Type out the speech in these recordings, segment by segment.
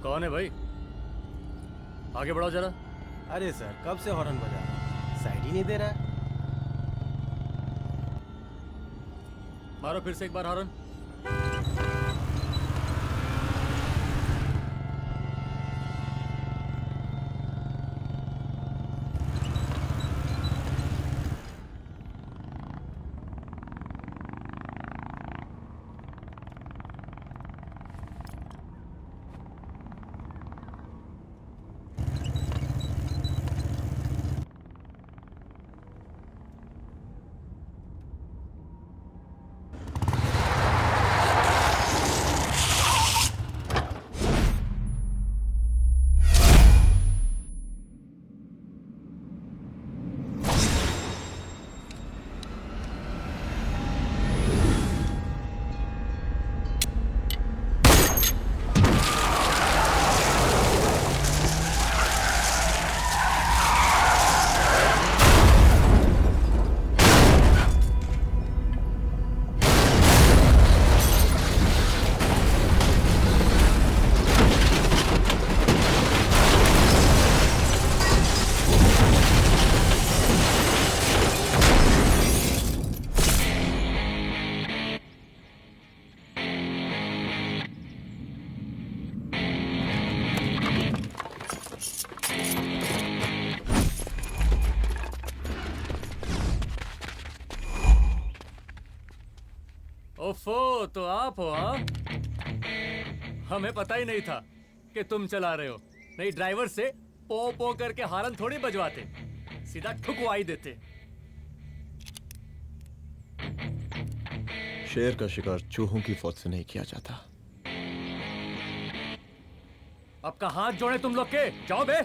कौन है भाई? आगे बढ़ाओ जरा। अरे सर, कब से हॉर्न बजा रहा हूं? साइड ही नहीं दे रहा है। मारो फिर से एक बार हॉर्न। ओफो, तो आप हो? हाँ, हमें पता ही नहीं था कि तुम चला रहे हो। नहीं, ड्राइवर से पो पो करके हॉर्न थोड़ी बजवाते, सीधा ठुकवाई देते। शेर का शिकार चूहों की फौज से नहीं किया जाता। अब का हाथ जोड़े तुम लोग के, जाओ बे।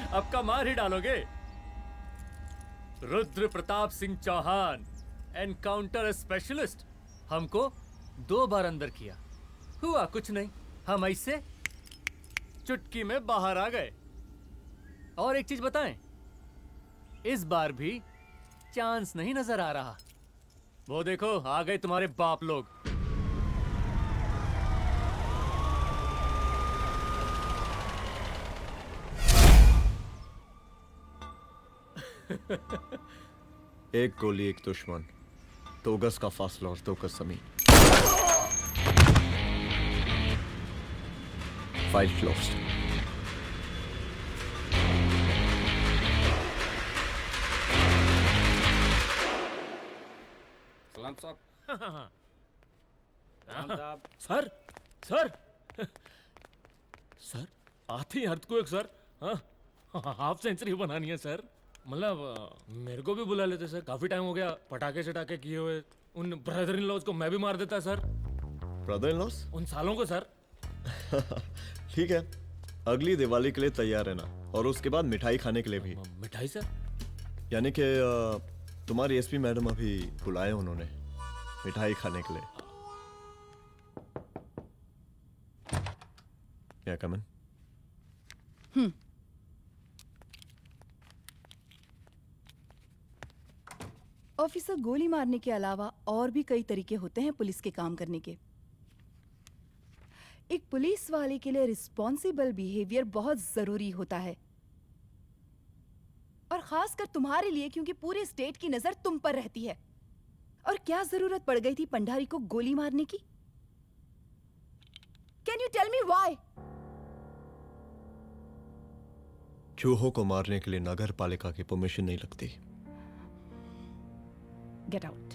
अब का मार ही डालोगे? रुद्र प्रताप सिंह चौहान, एनकाउंटर स्पेशलिस्ट, हमको 2 बार अंदर किया, हुआ कुछ नहीं। हम ऐसे चुटकी में बाहर आ गए। और एक चीज बताएं, इस बार भी चांस नहीं नजर आ रहा। वो देखो, आ गए तुम्हारे बाप लोग। एक गोली एक दुश्मन, 2 गज का फासला और 2 गज जमीन। File closed. सलाम साहब। राम साहब। सर सर सर आती अर्थक्वेक सर। हाँ हाफ सेंचुरी बनानी है सर। मतलब मेरे को भी बुला लेते सर, काफी टाइम हो गया पटाखे चटाखे किए हुए। उन ब्रदर इन लॉज को मैं भी मार देता सर, ब्रदर इन लॉस? उन सालों को सर। ठीक है, अगली दिवाली के लिए तैयार रहना, और उसके बाद मिठाई खाने के लिए भी। मिठाई सर? यानी कि तुम्हारी एसपी मैडम अभी बुलाए उन्होंने मिठाई खाने के लिए। क्या कमन? ऑफिसर, गोली मारने के अलावा और भी कई तरीके होते हैं पुलिस के काम करने के। एक पुलिस वाले के लिए रिस्पॉन्सिबल बिहेवियर बहुत जरूरी होता है, और खासकर तुम्हारे लिए, क्योंकि पूरे स्टेट की नजर तुम पर रहती है। और क्या जरूरत पड़ गई थी पंडारी को गोली मारने की? Can you tell me why? चूहों को मारने के लिए नगर पालिका की परमिशन नहीं लगती। Get out.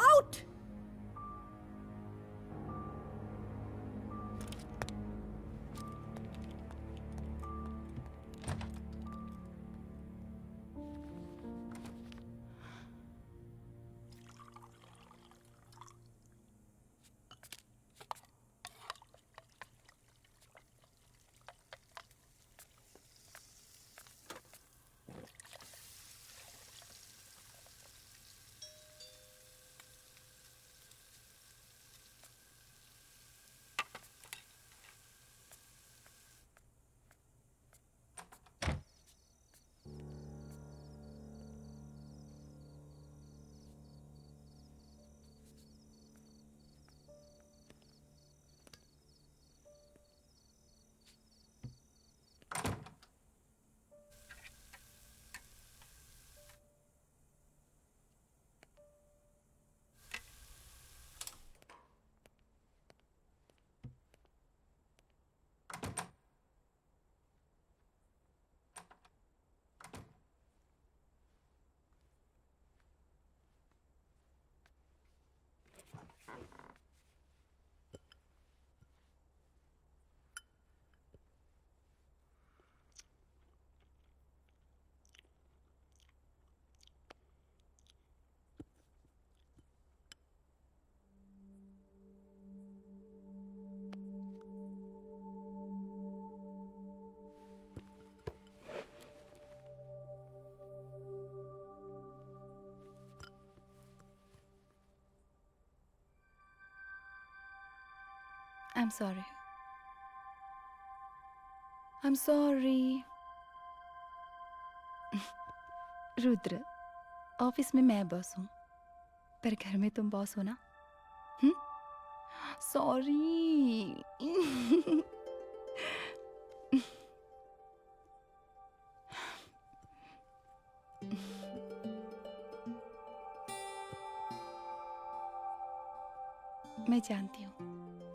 Out! I'm sorry. I'm sorry. Rudra, office में मैं बॉस हूँ, पर घर में तुम बॉस हो ना? सॉरी। मैं जानती हूँ,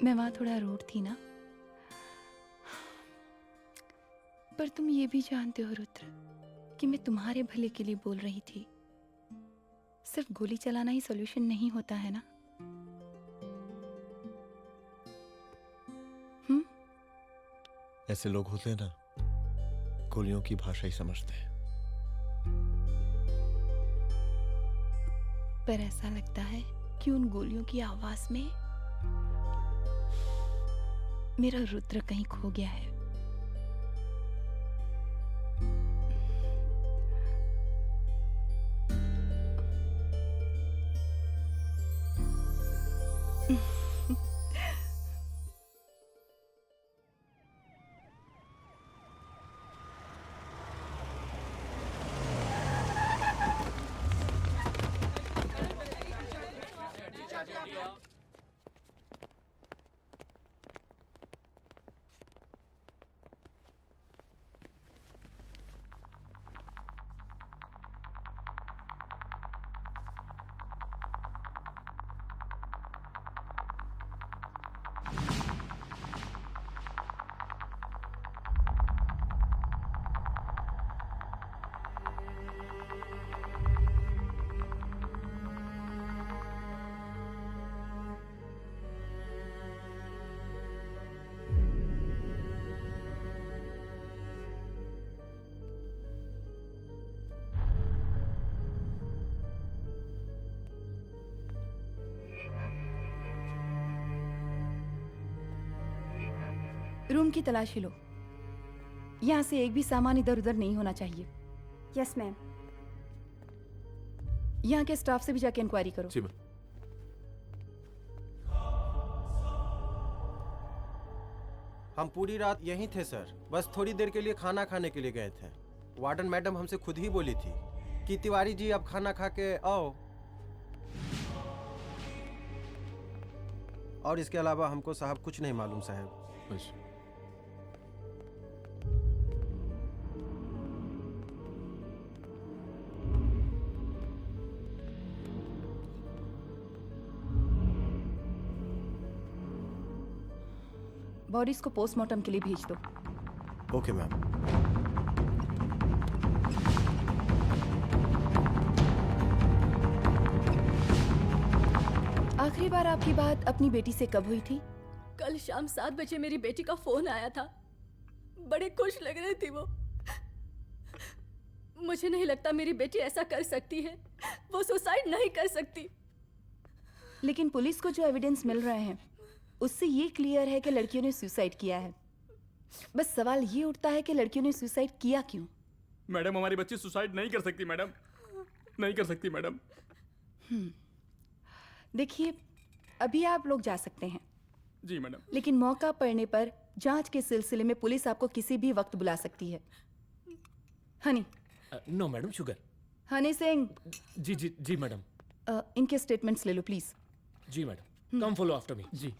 मैं वहां थोड़ा रूड थी ना, पर तुम ये भी जानते हो रुद्र कि मैं तुम्हारे भले के लिए बोल रही थी। सिर्फ गोली चलाना ही सॉल्यूशन नहीं होता है ना। ऐसे लोग होते हैं ना, गोलियों की भाषा ही समझते हैं। पर ऐसा लगता है कि उन गोलियों की आवाज में मेरा रुद्र कहीं खो गया है। रूम की तलाशी लो। यहाँ से एक भी सामान इधर उधर नहीं होना चाहिए। Yes ma'am. यहाँ के स्टाफ से भी जाके इंक्वायरी करो। जी मैम। हम पूरी रात यहीं थे सर, बस थोड़ी देर के लिए खाना खाने के लिए गए थे। वार्डन मैडम हमसे खुद ही बोली थी कि तिवारी जी अब खाना खा के आओ। और इसके अलावा हमको साहब कुछ नहीं मालूम साहब। अच्छा। बॉडीज को पोस्टमार्टम के लिए भेज दो। Okay ma'am. आखिरी बार आपकी बात अपनी बेटी से कब हुई थी? कल शाम 7 बजे मेरी बेटी का फोन आया था। बड़ी खुश लग रही थी वो। मुझे नहीं लगता मेरी बेटी ऐसा कर सकती है। वो सुसाइड नहीं कर सकती। लेकिन पुलिस को जो एविडेंस मिल रहे हैं उससे ये क्लियर है कि लड़कियों ने सुसाइड किया है। बस सवाल ये उठता है कि लड़कियों ने सुसाइड किया क्यों? मैडम हमारी बच्ची सुसाइड नहीं कर सकती मैडम, नहीं कर सकती मैडम। देखिए, अभी आप लोग जा सकते हैं। जी मैडम। लेकिन मौका पड़ने पर जांच के सिलसिले में पुलिस आपको किसी भी वक्त बुला सकती है। Honey. No madam, sugar. Honey Singh. जी जी जी मैडम। इनके स्टेटमेंट्स ले लो प्लीज। जी madam, come follow after me. जी।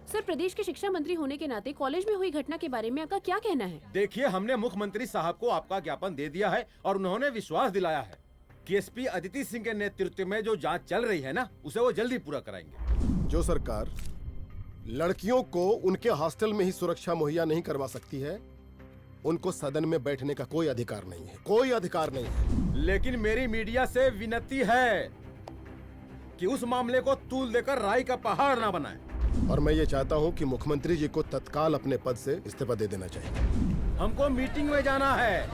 सर, प्रदेश के शिक्षा मंत्री होने के नाते कॉलेज में हुई घटना के बारे में आपका क्या कहना है? देखिए, हमने मुख्यमंत्री साहब को आपका ज्ञापन दे दिया है और उन्होंने विश्वास दिलाया है कि एसपी अदिति सिंह के नेतृत्व में जो जांच चल रही है ना, उसे वो जल्दी पूरा कराएंगे। जो सरकार लड़कियों को उनके हॉस्टल में ही सुरक्षा मुहैया नहीं करवा सकती है, उनको सदन में बैठने का कोई अधिकार नहीं है, कोई अधिकार नहीं है। लेकिन मेरी मीडिया से विनती है कि उस मामले को तूल देकर राई का पहाड़ ना बनाए। और मैं ये चाहता हूँ कि मुख्यमंत्री जी को तत्काल अपने पद से इस्तीफा दे देना चाहिए। हमको मीटिंग में जाना है,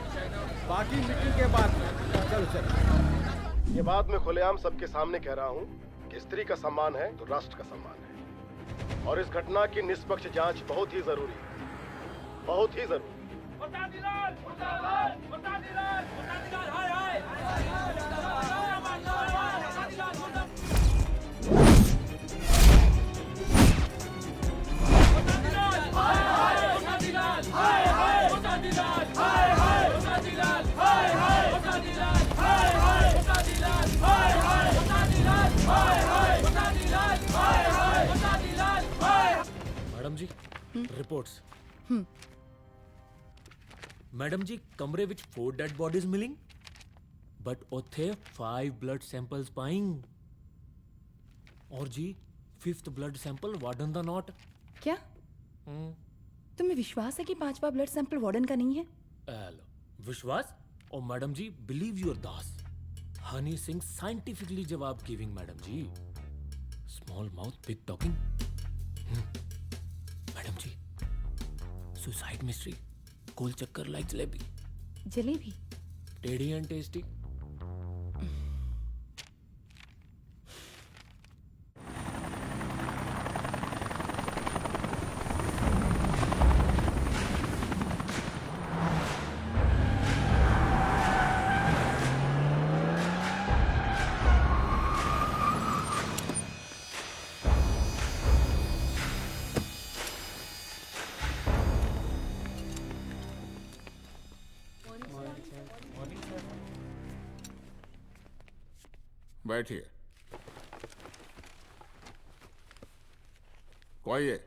बाकी मीटिंग के बाद में। चलो चलो। ये बात मैं खुलेआम सबके सामने कह रहा हूँ कि स्त्री का सम्मान है तो राष्ट्र का सम्मान है, और इस घटना की निष्पक्ष जांच बहुत ही जरूरी है, बहुत ही जरूरी। मैडम जी, रिपोर्ट्स। मैडम जी, कमरे विच 4 डेड बॉडीज मिलिंग, बट उथे 5 ब्लड सैंपल्स पाइंग। और जी 5th ब्लड सैंपल वार्डन दा नॉट। क्या तुम्हें विश्वास है कि 5वां ब्लड सैंपल वार्डन का नहीं है? विश्वास? और मैडम जी, बिलीव योर दास, हनी सिंह साइंटिफिकली जवाब गिविंग। मैडम जी, small mouth big talking. Madam जी, सुसाइड मिस्ट्री, गोल चक्कर लाइक जलेबी। जलेबी? टेढ़ी एंड टेस्टी। बैठिए। कोई है?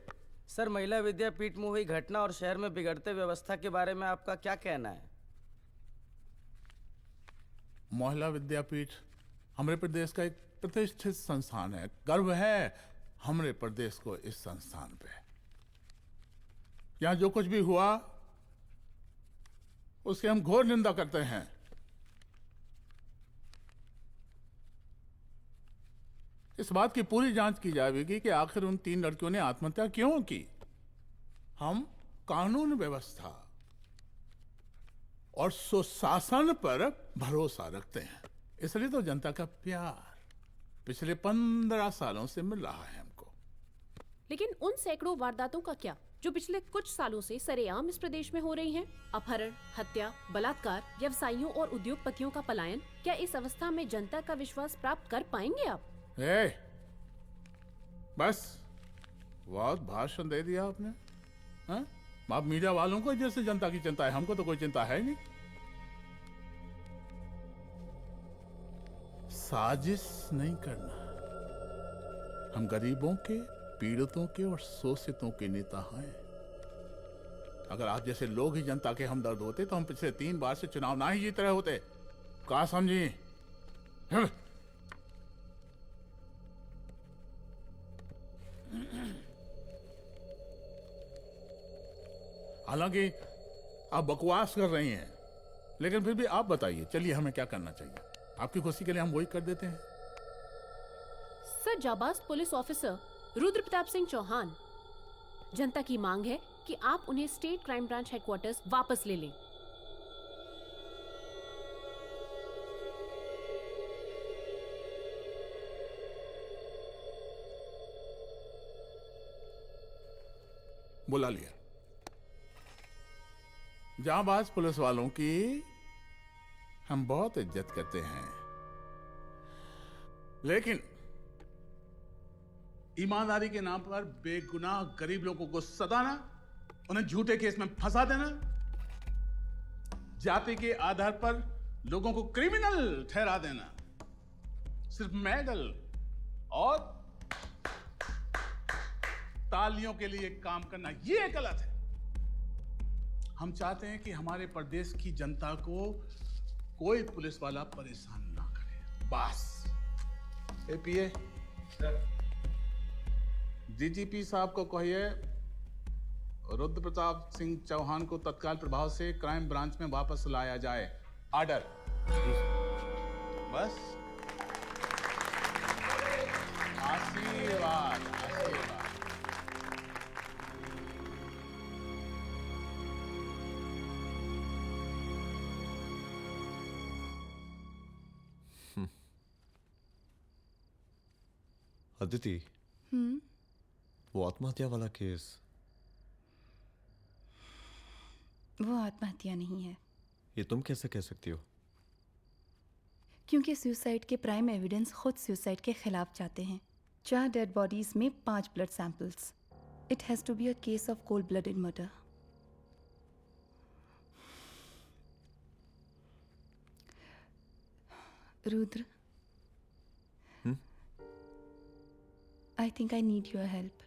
सर, महिला विद्यापीठ में हुई घटना और शहर में बिगड़ते व्यवस्था के बारे में आपका क्या कहना है? महिला विद्यापीठ हमारे प्रदेश का एक प्रतिष्ठित संस्थान है। गर्व है हमारे प्रदेश को इस संस्थान पे। यहाँ जो कुछ भी हुआ उसकी हम घोर निंदा करते हैं। इस बात की पूरी जांच की जाएगी कि आखिर उन 3 लड़कियों ने आत्महत्या क्यों की। हम कानून व्यवस्था और सुशासन पर भरोसा रखते हैं, इसलिए तो जनता का प्यार। पिछले 15 सालों से मिल रहा है हमको। लेकिन उन सैकड़ों वारदातों का क्या जो पिछले कुछ सालों से सरेआम इस प्रदेश में हो रही हैं? अपहरण, हत्या, बलात्कार, व्यवसायियों और उद्योगपतियों का पलायन। क्या इस अवस्था में जनता का विश्वास प्राप्त कर पाएंगे आप? बस बहुत भाषण दे दिया आपने। हाँ? आप मीडिया वालों को जैसे जनता की चिंता है, हमको तो कोई चिंता है नहीं। साजिश नहीं करना। हम गरीबों के, पीड़ितों के और शोषितों के नेता हैं। अगर आप जैसे लोग ही जनता के हमदर्द होते तो हम पिछले 3 बार से चुनाव ना ही जीत रहे होते। कहा समझी? हालांकि आप बकवास कर रही हैं, लेकिन फिर भी आप बताइए, चलिए हमें क्या करना चाहिए? आपकी खुशी के लिए हम वही कर देते हैं। सर, जाबाज पुलिस ऑफिसर रुद्र प्रताप सिंह चौहान, जनता की मांग है कि आप उन्हें स्टेट क्राइम ब्रांच हेडक्वार्टर्स वापस ले लें। बुला लिया। जाबाज पुलिस वालों की हम बहुत इज्जत करते हैं, लेकिन ईमानदारी के नाम पर बेगुनाह गरीब लोगों को सताना, उन्हें झूठे केस में फंसा देना, जाति के आधार पर लोगों को क्रिमिनल ठहरा देना, सिर्फ मेडल और तालियों के लिए काम करना, ये गलत है। हम चाहते हैं कि हमारे प्रदेश की जनता को कोई पुलिस वाला परेशान ना करे, बस। एपीए डीजीपी साहब को कहिए रुद्र प्रताप सिंह चौहान को तत्काल प्रभाव से क्राइम ब्रांच में वापस लाया जाए। ऑर्डर। बस। आशीर्वाद, आशीर्वाद। अदिति, वो आत्महत्या वाला केस, वो आत्महत्या नहीं है। ये तुम कैसे कह सकती हो? क्योंकि सुसाइड के प्राइम एविडेंस खुद सुसाइड के खिलाफ जाते हैं। 4 डेड बॉडीज में 5 blood samples. It has to be a case of cold blooded murder. Rudra, I think I need your help.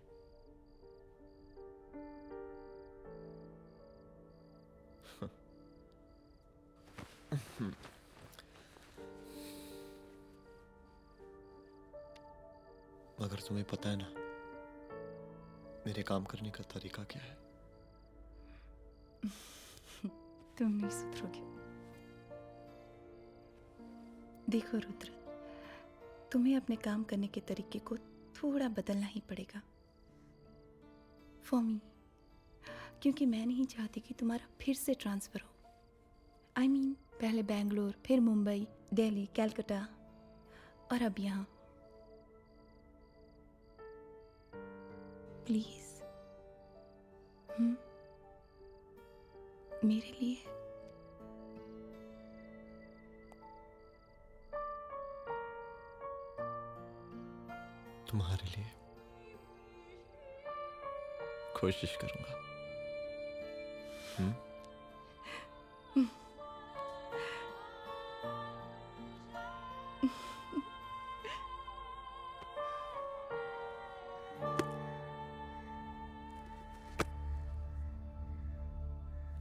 मगर तुम्हें पता है ना मेरे काम करने का तरीका क्या है? तुम नहीं सुधरोगे। देखो रुद्र, तुम्हें अपने काम करने के तरीके को थोड़ा बदलना ही पड़ेगा फॉर मी, क्योंकि मैं नहीं चाहती कि तुम्हारा फिर से ट्रांसफर हो। I mean, पहले बेंगलोर, फिर मुंबई, दिल्ली, कलकत्ता और अब यहाँ। प्लीज मेरे लिए। तुम्हारे लिए कोशिश करूंगा।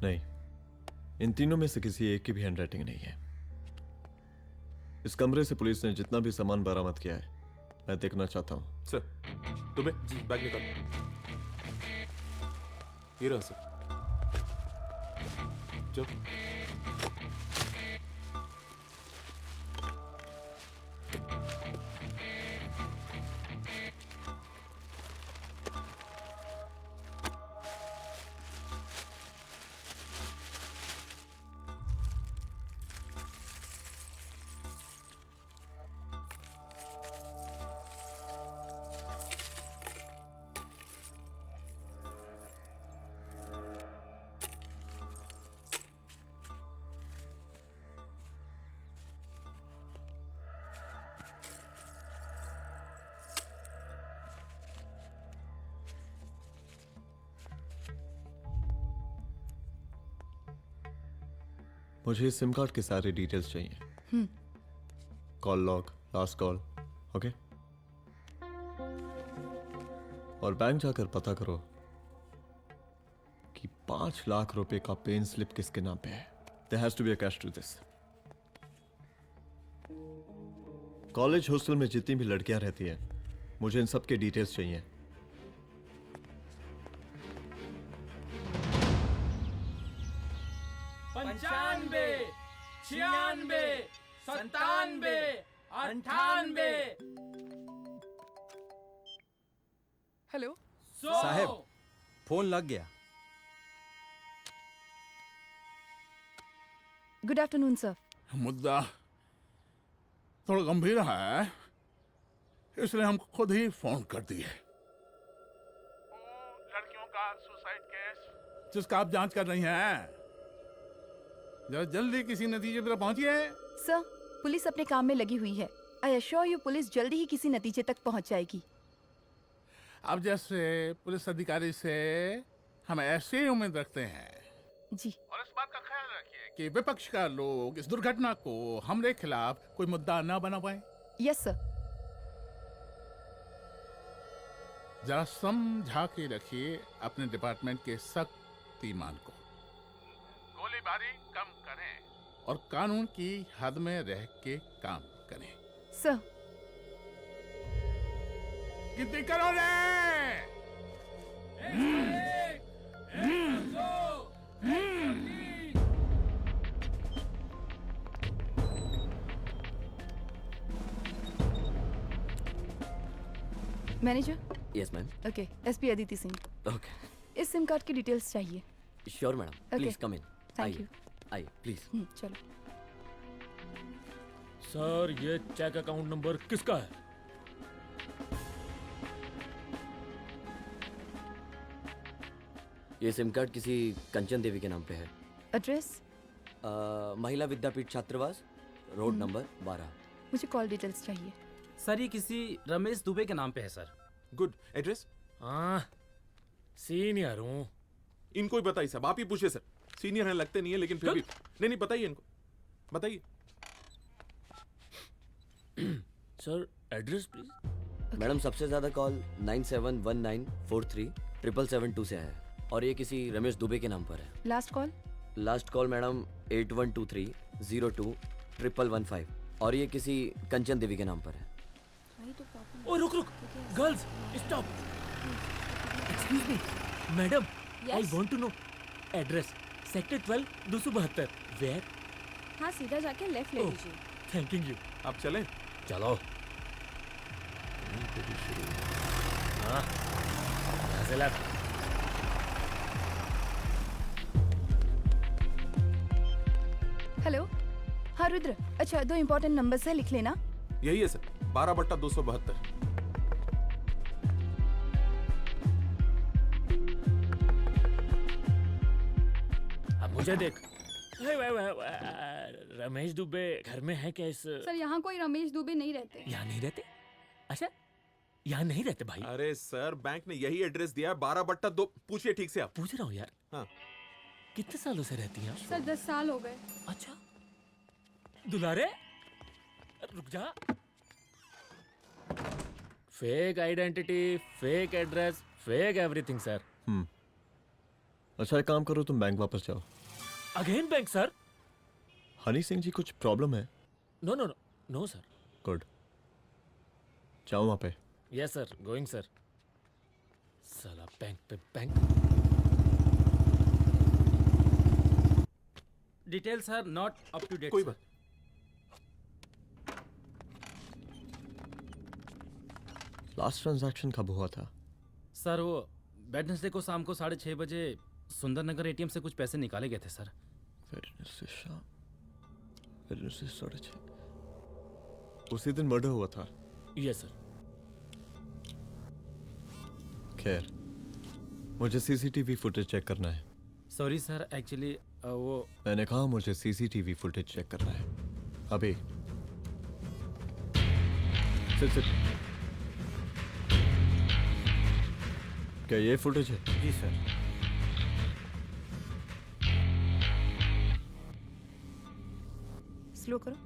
नहीं, इन तीनों में से किसी एक की भी हैंडराइटिंग नहीं है। इस कमरे से पुलिस ने जितना भी सामान बरामद किया है मैं देखना चाहता हूं। सर, तुम्हें जी बैग निकाल। ये रहा सर। चल। मुझे इस सिम कार्ड के सारे डिटेल्स चाहिए। Call log, last call, okay? और बैंक जाकर पता करो कि 5 लाख रुपए का पेन स्लिप किसके नाम पे है। There has to be a cash to this. College hostel में जितनी भी लड़कियां रहती हैं, मुझे इन सब के डिटेल्स चाहिए। पंचानवे, 96, 97, 98। हेलो साहब, फोन लग गया। Good afternoon sir. मुद्दा थोड़ा गंभीर है, इसलिए हम खुद ही फोन कर दिए। लड़कियों का सुसाइड केस जिसका आप जांच कर रही हैं, जरा जल्दी किसी नतीजे पर पहुंचिए। सर, पुलिस अपने काम में लगी हुई है। आई अश्योर यू पुलिस जल्दी ही किसी नतीजे तक पहुंच जाएगी। अब जैसे पुलिस अधिकारी से हम ऐसे ही उम्मीद रखते हैं जी। और इस बात का ख्याल रखिए कि विपक्ष का लोग इस दुर्घटना को हमरे खिलाफ कोई मुद्दा ना बना पाए। Yes sir. जरा समझा के रखिए अपने डिपार्टमेंट के शक्तिमान को। गोलीबारी कम करें और कानून की हद में रह के काम करें। सर। कितनी करोगे? Manager. Yes ma'am. Okay, SP Aditi Singh. Okay. इस सिम कार्ड की डिटेल्स चाहिए। Sure madam, please come in. Thank you. आइए प्लीज। चलो। सर, ये चेक अकाउंट नंबर किसका है? ये सिम कार्ड किसी कंचन देवी के नाम पे है। एड्रेस? महिला विद्यापीठ छात्रावास, रोड नंबर 12। मुझे कॉल डिटेल्स चाहिए। सर, ये किसी रमेश दुबे के नाम पे है सर। गुड। एड्रेस? हाँ, सीनियर हूँ। इनको ही बताइए साहब, आप ही पूछिए सर। सीनियर हैं लगते नहीं है, लेकिन फिर भी नहीं बताइए इनको, बताइए। Sir, address please. मैडम, सबसे ज्यादा कॉल 9719437772 से आया है और ये किसी रमेश दुबे के नाम पर है। Last call? Last call madam 8123021115 और ये किसी कंचन देवी के नाम पर है। ओ रुक, girls stop. Excuse me madam, I want to know address. Sector 12 272। Where? हाँ, सीधा जाके लेफ्ट ले लीजिए। Thank you. आप चलें? चलो। हाँ, यहाँ से लेफ्ट। हेलो। हाँ रुद्र, अच्छा 2 इम्पोर्टेंट नंबर्स है, लिख लेना। यही है सर, 12/272। अब मुझे देख। रमेश दुबे घर में है क्या? इस सर, यहाँ कोई रमेश दुबे नहीं रहते। यहाँ नहीं रहते? अच्छा, यहाँ नहीं रहते भाई। अरे सर, बैंक ने यही एड्रेस दिया है, 12/2। पूछिए ठीक से आप। पूछ रहा हूँ यार। हाँ। कितने सालों से रहती हैं आप? सर 10 साल हो गए। अच्छा दुलारे रुक जा। Fake identity, fake address, fake everything sir. अच्छा एक काम करो, तुम बैंक वापस जाओ। Again bank sir? Honey Singh ji कुछ प्रॉब्लम है? No no no no sir. Good, जाओ वहां पे। Yes sir, going sir. साला बैंक पे bank. Details are not up to date. कोई बात। लास्ट ट्रांजैक्शन कब हुआ था? सर वो वेडनेसडे को शाम को 6:30 बजे सुंदरनगर एटीएम से कुछ पैसे निकाले गए थे सर। वेडनेसडे शाम, वेडनेसडे 6:30। उसी दिन मर्डर हुआ था? Yes sir. खैर, मुझे सीसीटीवी फुटेज चेक करना है। सॉरी सर, एक्चुअली वो मैंने कहा मुझे सीसीटीवी फुटेज चेक करना है अभी। सिट। क्या ये फुटेज है? जी सर। स्लो करो।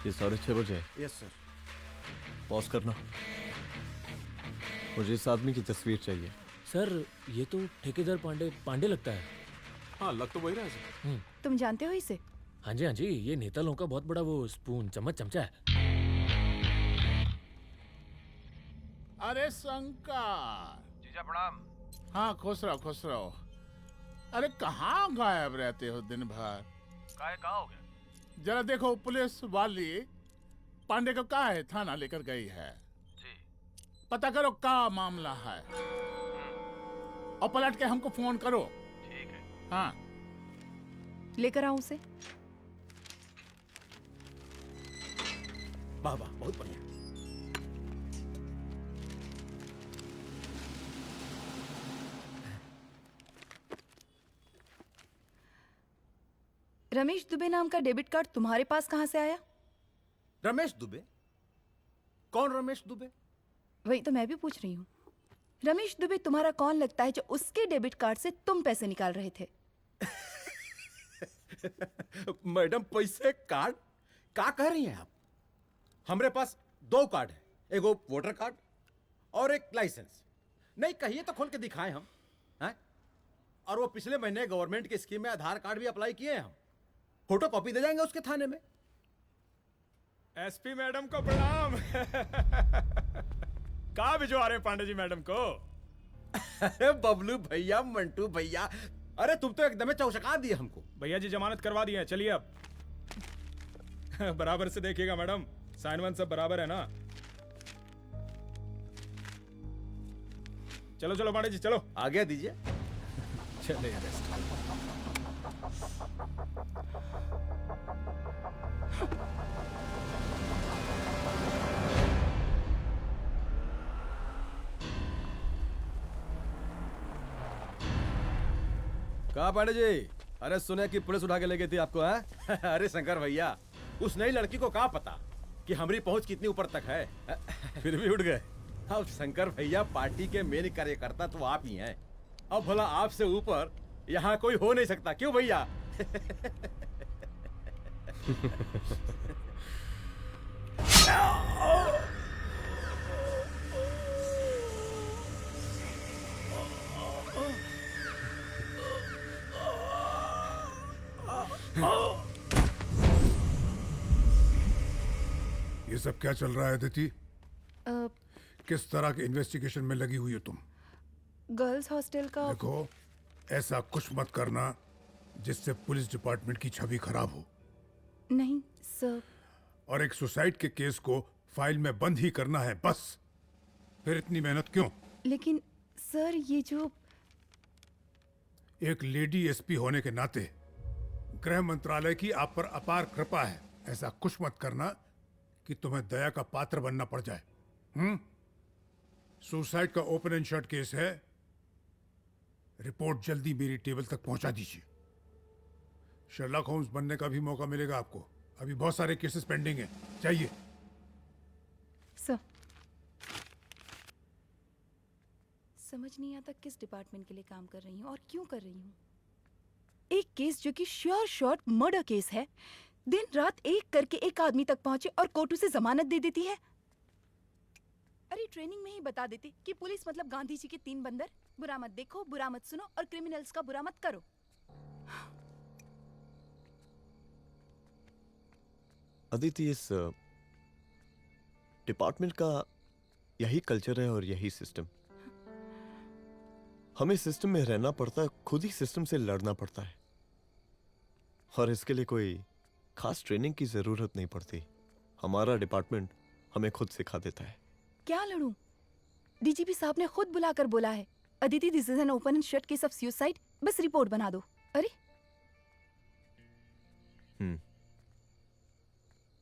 ये 6:30 बजे। Yes sir. पॉज करना। मुझे इस आदमी की तस्वीर चाहिए। सर ये तो ठेकेदार पांडे लगता है। हाँ लग तो वही रहा है सर। तुम जानते हो इसे? हाँ जी, ये नेता लोगों का बहुत बड़ा वो स्पून चमचा है। अरे शंकर। जीजा प्रणाम। हाँ खुश रहो। अरे कहाँ गायब रहते हो दिन भर? कहाँ हो गया? जरा देखो पुलिस वाली पांडे को कहा है थाना लेकर गई है। जी। पता करो क्या मामला है और पलट के हमको फोन करो। ठीक है। हाँ लेकर आऊं उसे? वाह वाह बहुत बढ़िया। रमेश दुबे नाम का डेबिट कार्ड तुम्हारे पास कहां से आया? रमेश दुबे? कौन रमेश दुबे? वही तो मैं भी पूछ रही हूँ। रमेश दुबे तुम्हारा कौन लगता है जो उसके डेबिट कार्ड से तुम पैसे निकाल रहे थे? मैडम पैसे कार्ड क्या कह रही हैं आप? हमारे पास 2 कार्ड है, एक वो वोटर कार्ड और एक लाइसेंस। नहीं कहिए तो खोल के दिखाएं हम हैं? और वो पिछले महीने गवर्नमेंट की स्कीम में आधार कार्ड भी अप्लाई किए हैं हम। फोटो कॉपी दे जाएंगे उसके थाने में। एसपी मैडम को प्रणाम। कहाँ भिजवा रहे हैं पांडे जी मैडम को? अरे बबलू भैया, मंटू भैया, अरे तुम तो एकदम चौचका दिए हमको। भैया जी जमानत करवा दिए हैं, चलिए अब। बराबर से देखिएगा मैडम, साइन वन सब बराबर है ना? चलो पांडे जी चलो। आगे दीजिए। चले कहा पांडे जी? अरे सुने कि पुलिस उठा के ले गई थी आपको है? अरे शंकर भैया, उस नई लड़की को क्या पता कि हमारी पहुंच कितनी ऊपर तक है। फिर भी उठ गए। अब शंकर भैया पार्टी के मेन कार्यकर्ता तो आप ही हैं। अब भला आपसे ऊपर यहाँ कोई हो नहीं सकता, क्यों भैया? ये सब क्या चल रहा है अदिति? किस तरह के इन्वेस्टिगेशन में लगी हुई हो तुम? गर्ल्स हॉस्टल का। देखो, ऐसा कुछ मत करना जिससे पुलिस डिपार्टमेंट की छवि खराब हो। नहीं सर। और एक सुसाइड के केस को फाइल में बंद ही करना है बस। फिर इतनी मेहनत क्यों? लेकिन सर ये जो एक लेडी एसपी होने के नाते गृह मंत्रालय की आप पर अपार कृपा है। ऐसा कुछ मत करना कि तुम्हें दया का पात्र बनना पड़ जाए। सुसाइड का ओपन एंड शट केस है। रिपोर्ट जल्दी मेरी टेबल तक पहुंचा दीजिए। शर्लॉक होम्स बनने का भी मौका मिलेगा आपको। अभी बहुत सारे केसेस पेंडिंग हैं। चाहिए सर। समझ नहीं आता किस डिपार्टमेंट के लिए काम कर रही हूँ और क्यों कर रही हूँ। एक केस जो कि श्योर शॉट मर्डर केस है, दिन रात एक करके एक आदमी तक पहुंचे और कोर्ट उसे जमानत दे देती है। अरे ट्रेनिंग में ही बता देती कि पुलिस मतलब गांधी जी के 3 बंदर, बुरा मत देखो, बुरा मत सुनो और क्रिमिनल्स का बुरा मत करो। अदिति, इस डिपार्टमेंट का यही कल्चर है और यही सिस्टम। हमें सिस्टम में रहना पड़ता है, खुद ही सिस्टम से लड़ना पड़ता है, और इसके लिए कोई खास ट्रेनिंग की जरूरत नहीं पड़ती। हमारा डिपार्टमेंट हमें खुद सिखा देता है। क्या लड़ूं? डीजीपी साहब ने खुद बुलाकर बोला है, Aditi this is an open and shut case of suicide, बस रिपोर्ट बना दो। अरे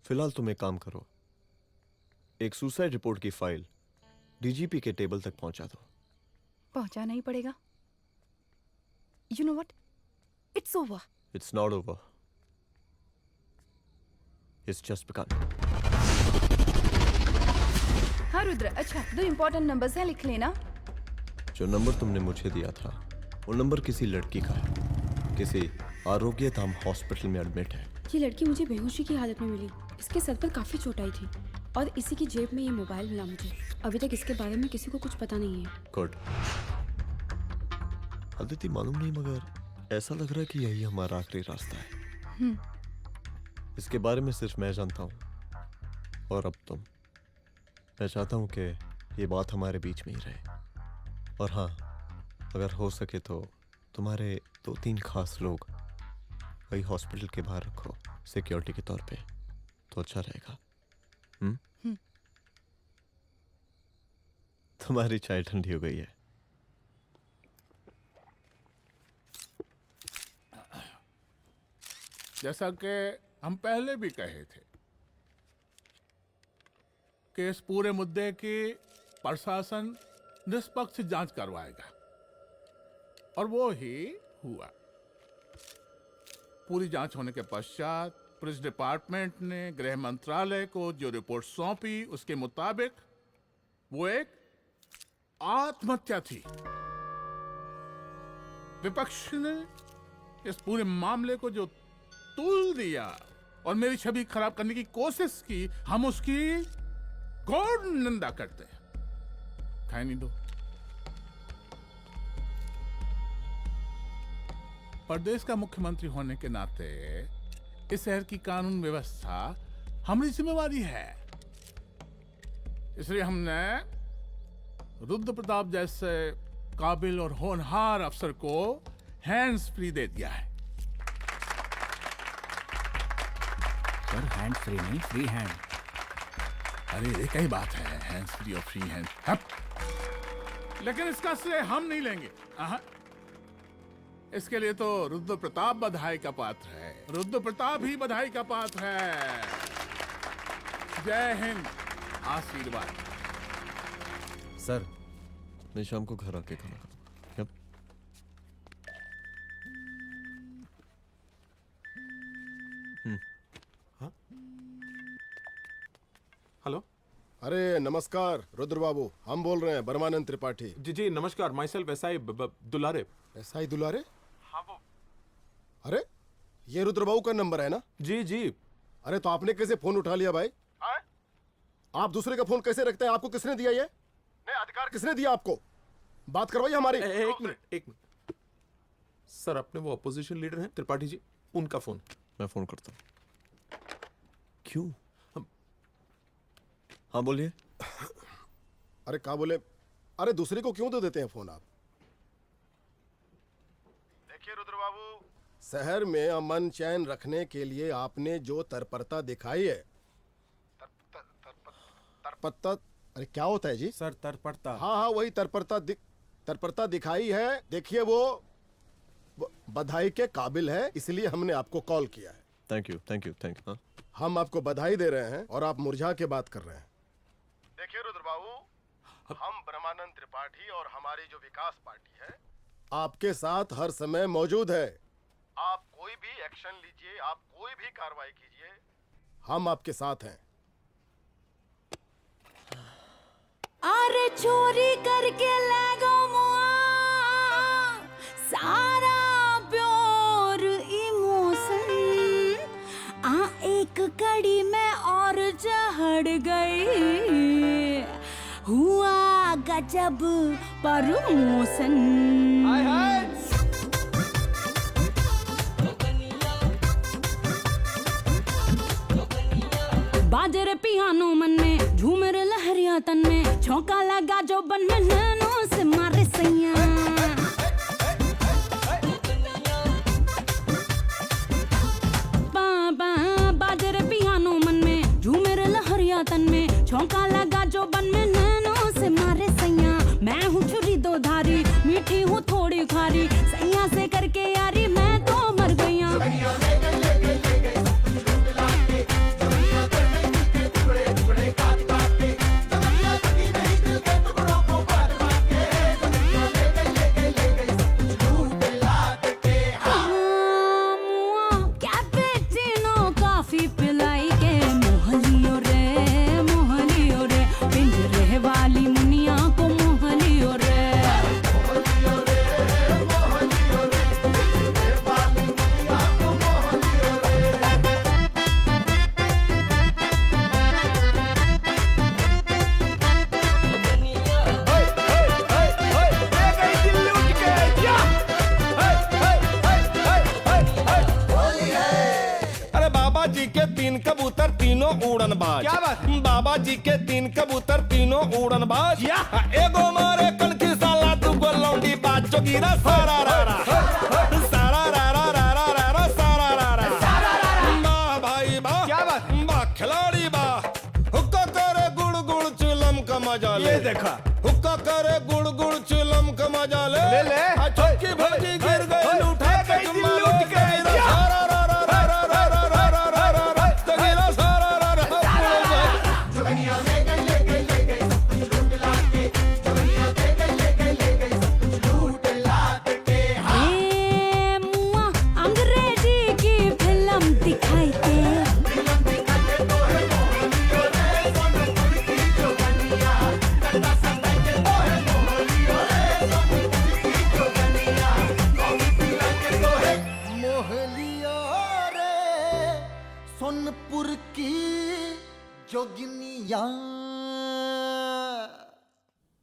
फिलहाल तुम एक काम करो, एक सुसाइड रिपोर्ट की फाइल डीजीपी के टेबल तक पहुंचा दो। पहुंचाना ही पड़ेगा। You know what, it's over. It's not over. Is just begun. हाँ रुद्र, अच्छा 2 इम्पोर्टेंट नंबर्स हैं, लिख लेना। जो नंबर तुमने मुझे दिया था वो नंबर किसी लड़की का है, किसी आरोग्य धाम हॉस्पिटल में एडमिट है। ये लड़की मुझे बेहोशी की हालत में मिली। इसके सर पर काफी चोट आई थी और इसी की जेब में ये मोबाइल मिला मुझे। अभी तक इसके बारे में किसी को कुछ पता नहीं है। गुड। अदिति मालूम नहीं, मगर ऐसा लग रहा है कि यही हमारा आखिरी रास्ता है। इसके बारे में सिर्फ मैं जानता हूँ और अब तुम। मैं चाहता हूँ कि ये बात हमारे बीच में ही रहे। और हाँ, अगर हो सके तो तुम्हारे 2-3 खास लोग वही हॉस्पिटल के बाहर रखो सिक्योरिटी के तौर पे, तो अच्छा रहेगा। तुम्हारी चाय ठंडी हो गई है। जैसा कि हम पहले भी कहे थे कि इस पूरे मुद्दे की प्रशासन निष्पक्ष जांच करवाएगा, और वो ही हुआ। पूरी जांच होने के पश्चात पुलिस डिपार्टमेंट ने गृह मंत्रालय को जो रिपोर्ट सौंपी उसके मुताबिक वो एक आत्महत्या थी। विपक्ष ने इस पूरे मामले को जो तुल दिया और मेरी छवि खराब करने की कोशिश की, हम उसकी घोर निंदा करते हैं। खाए नहीं दो। प्रदेश का मुख्यमंत्री होने के नाते इस शहर की कानून व्यवस्था हमारी जिम्मेवारी है। इसलिए हमने रुद्र प्रताप जैसे काबिल और होनहार अफसर को हैंड्स फ्री दे दिया है। सर हैंड फ्री नहीं, फ्री हैंड। अरे एक ही बात है, हैंड्स फ्री और फ्री हैंड। लेकिन इसका श्रेय हम नहीं लेंगे। इसके लिए तो रुद्र प्रताप बधाई का पात्र है। रुद्र प्रताप ही बधाई का पात्र है। जय हिंद। आशीर्वाद। सर मैं शाम को घर आके खाना खाऊंगा। हेलो। अरे नमस्कार रुद्र बाबू, हम बोल रहे हैं ब्रह्मानंद त्रिपाठी। जी जी नमस्कार। My self SI Dulare. SI दुलारे? हाँ वो। अरे ये रुद्र बाबू का नंबर है ना? जी जी। अरे तो आपने कैसे फोन उठा लिया भाई? आप दूसरे का फोन कैसे रखते हैं? आपको किसने दिया ये? नहीं, अधिकार किसने दिया आपको? बात करवाइए हमारी। एक मिनट। सर अपने वो अपोजिशन लीडर हैं त्रिपाठी जी, उनका फोन। मैं फोन करता हूँ। क्यों? हाँ बोलिए। अरे क्या बोले? अरे दूसरे को क्यों दे देते हैं फोन आप? देखिए रुद्र बाबू, शहर में अमन चैन रखने के लिए आपने जो तत्परता दिखाई है। तत्परता? अरे क्या होता है जी? सर तत्परता। हाँ वही तत्परता दिखाई है। देखिए वो बधाई के काबिल है, इसलिए हमने आपको कॉल किया है। Thank you. हम आपको बधाई दे रहे हैं और आप मुरझा के बात कर रहे हैं। देखिए रुद्र बाबू, हम ब्रह्मानंद त्रिपाठी और हमारी जो विकास पार्टी है आपके साथ हर समय मौजूद है। आप कोई भी एक्शन लीजिए, आप कोई भी कार्रवाई कीजिए, हम आपके साथ हैं। अरे चोरी करके ले गो मुआ सारा प्योर इमोशन, एक कड़ी में और चढ़ गई, हुआ गजब प्रमोशन। बाजरे पियानो मन में, झूमर लहरिया तन में, झोंका लगा जो बन में नैनों से मारे सैया। बाजरे पियानो मन में, झूमर लहरिया तन में, झोंका लगा जो बन में नैनों से मारे सैया। मैं हूँ छुरी दो धारी, मीठी हूँ थोड़ी खारी, सैया से करके यारी मैं तो मर गईया। कैपेचिनो कॉफी पिलाई के उड़न बाज। क्या बात है? बाबा जी के 3 कबूतर तीनों उड़न बाज। एगो मारे कनखी साला दुगो लौंडी बाज। जोगीरा सारा रारा सारा रारा रारा रारा सारा रारा। वाह भाई वाह, क्या बात, वाह खिलाड़ी वाह। हुक्का करे गुड़ गुड़ चिलम का मजा ले। ये देखा, हुक्का करे गुड़ गुड़ चिलम का मजा ले। ले ले। चौकी भौजी गिर गई, उठा के चुम्मा ले गई। सारा रारा रारा रारा रारा रारा रारा। जोगीरा सारा रारा जोगनिया ले गई ले गई ले गई सब कुछ लूट लाके। जोगनिया ले गई ले गई ले गई सब कुछ लूट लाके। ए मुआ अंग्रेजी की फिल्म दिखाई दे। तो है मोहलियो रे सोनपुर की जोगनिया। कंधा संभाल के तो है मोहलियो रे सोनपुर की जोगनिया। कौमी पिला के तो है मोहलियो रे सोनपुर की जोगनिया।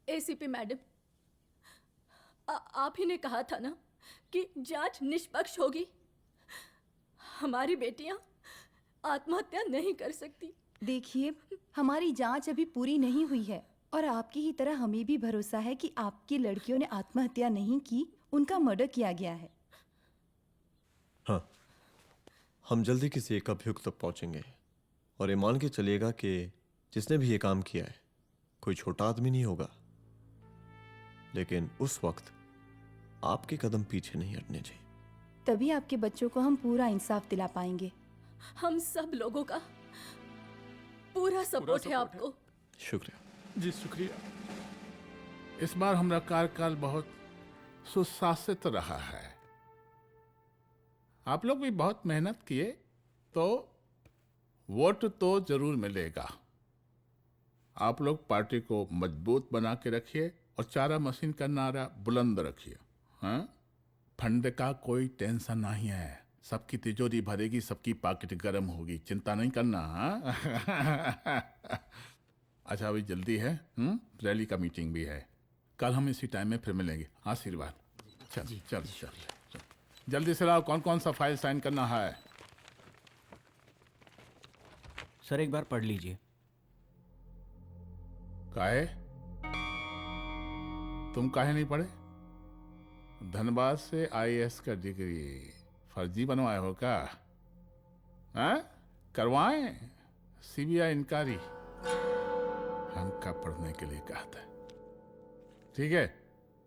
एसीपी मैडम, आप ही ने कहा था ना कि जांच निष्पक्ष होगी। हमारी बेटियां आत्महत्या नहीं कर सकती। देखिए, हमारी जांच अभी पूरी नहीं हुई है और आपकी ही तरह हमें भी भरोसा है कि आपकी लड़कियों ने आत्महत्या नहीं की, उनका मर्डर किया गया है। हाँ, हम जल्दी किसी एक अभियुक्त तक पहुंचेंगे और ये मान के चलिएगा कि जिसने भी ये काम किया है कोई छोटा आदमी नहीं होगा। लेकिन उस वक्त आपके कदम पीछे नहीं हटने चाहिए। तभी आपके बच्चों को हम पूरा इंसाफ दिला पाएंगे। हम सब लोगों का पूरा सपोर्ट है आपको। शुक्रिया जी, शुक्रिया। इस बार हमारा कार्यकाल बहुत सुशासित रहा है। आप लोग भी बहुत मेहनत किए तो वोट तो जरूर मिलेगा। आप लोग पार्टी को मजबूत बना के रखिए और चारा मशीन का नारा बुलंद रखिए। हाँ, फंड का कोई टेंशन नहीं है। सबकी तिजोरी भरेगी, सबकी पॉकेट गर्म होगी, चिंता नहीं करना। हाँ? अच्छा, अभी जल्दी है, रैली का मीटिंग भी है। कल हम इसी टाइम में फिर मिलेंगे। आशीर्वाद। चल चल चल जल्दी से लाओ, कौन कौन सा फाइल साइन करना है। सर एक बार पढ़ लीजिए। काहे? तुम काहे नहीं पढ़े? धनबाद से आईएएस का डिग्री फर्जी बनवाए हो क्या? हाँ? करवाएं सीबीआई इंक्वायरी। हमका पढ़ने के लिए कहा था। ठीक है,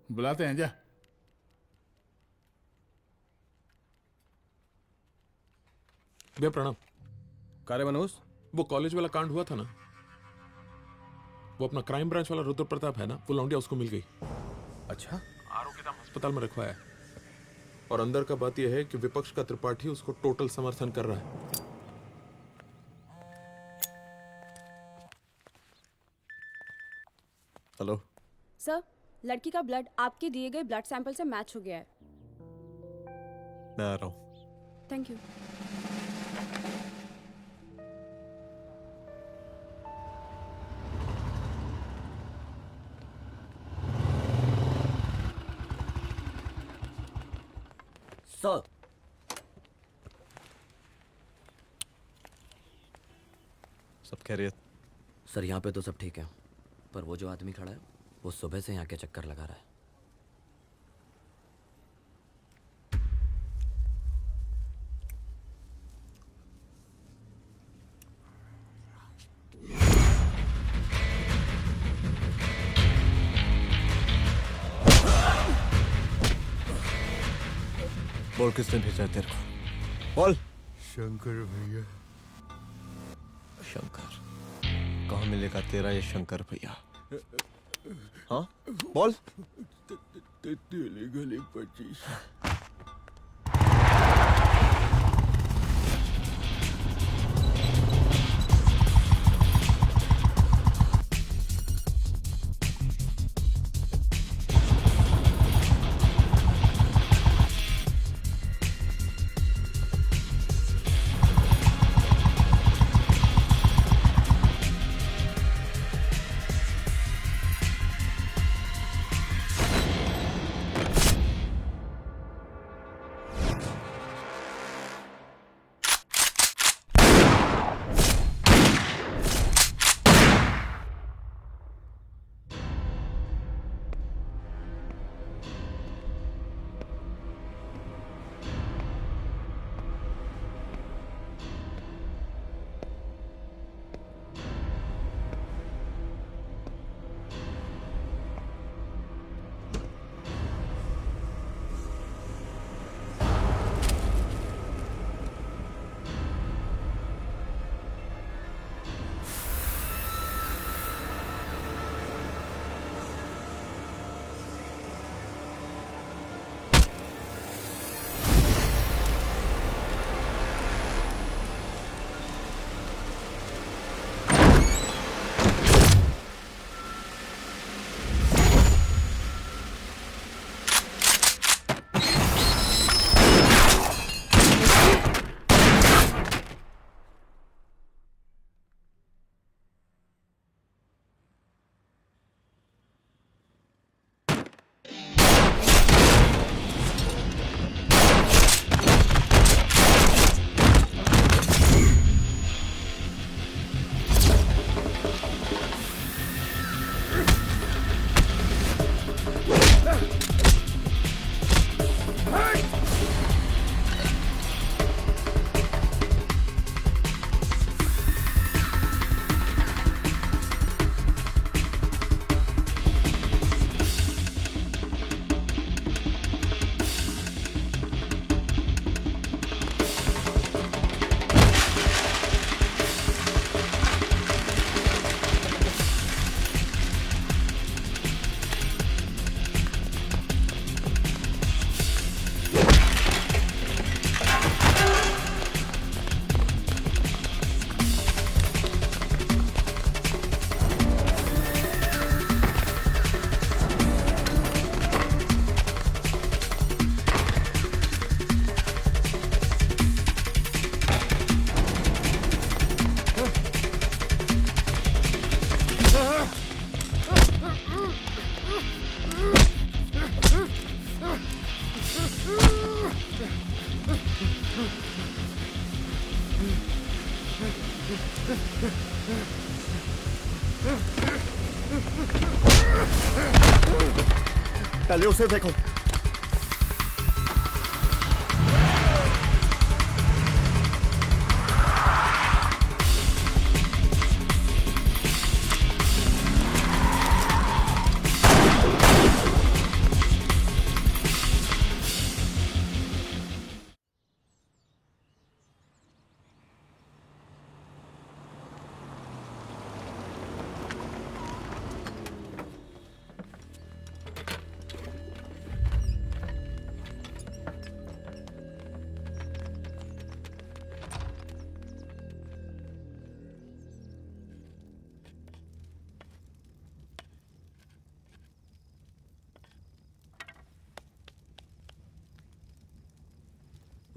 बुलाते हैं जा। भैया प्रणाम। कार्य मनोज, वो कॉलेज वाला कांड हुआ था ना, वो अपना क्राइम ब्रांच वाला रुद्र प्रताप है ना, वो लौंडिया उसको मिल गई। अच्छा? आरोपी का अस्पताल में रखवाया है और अंदर का बात यह है कि विपक्ष का त्रिपाठी उसको टोटल समर्थन कर रहा है। हेलो सर, लड़की का ब्लड आपके दिए गए ब्लड सैंपल से मैच हो गया है। मैं आ रहा हूँ। Thank you. सर, सब खैरियत? सर यहाँ पे तो सब ठीक है, पर वो जो आदमी खड़ा है वो सुबह से यहाँ के चक्कर लगा रहा है। बोल किसने भेजा है तेरे को? बोल। शंकर भैया। शंकर? कहाँ मिलेगा तेरा ये शंकर भैया? हाँ बोल। गली 25। पहले उसे देखो।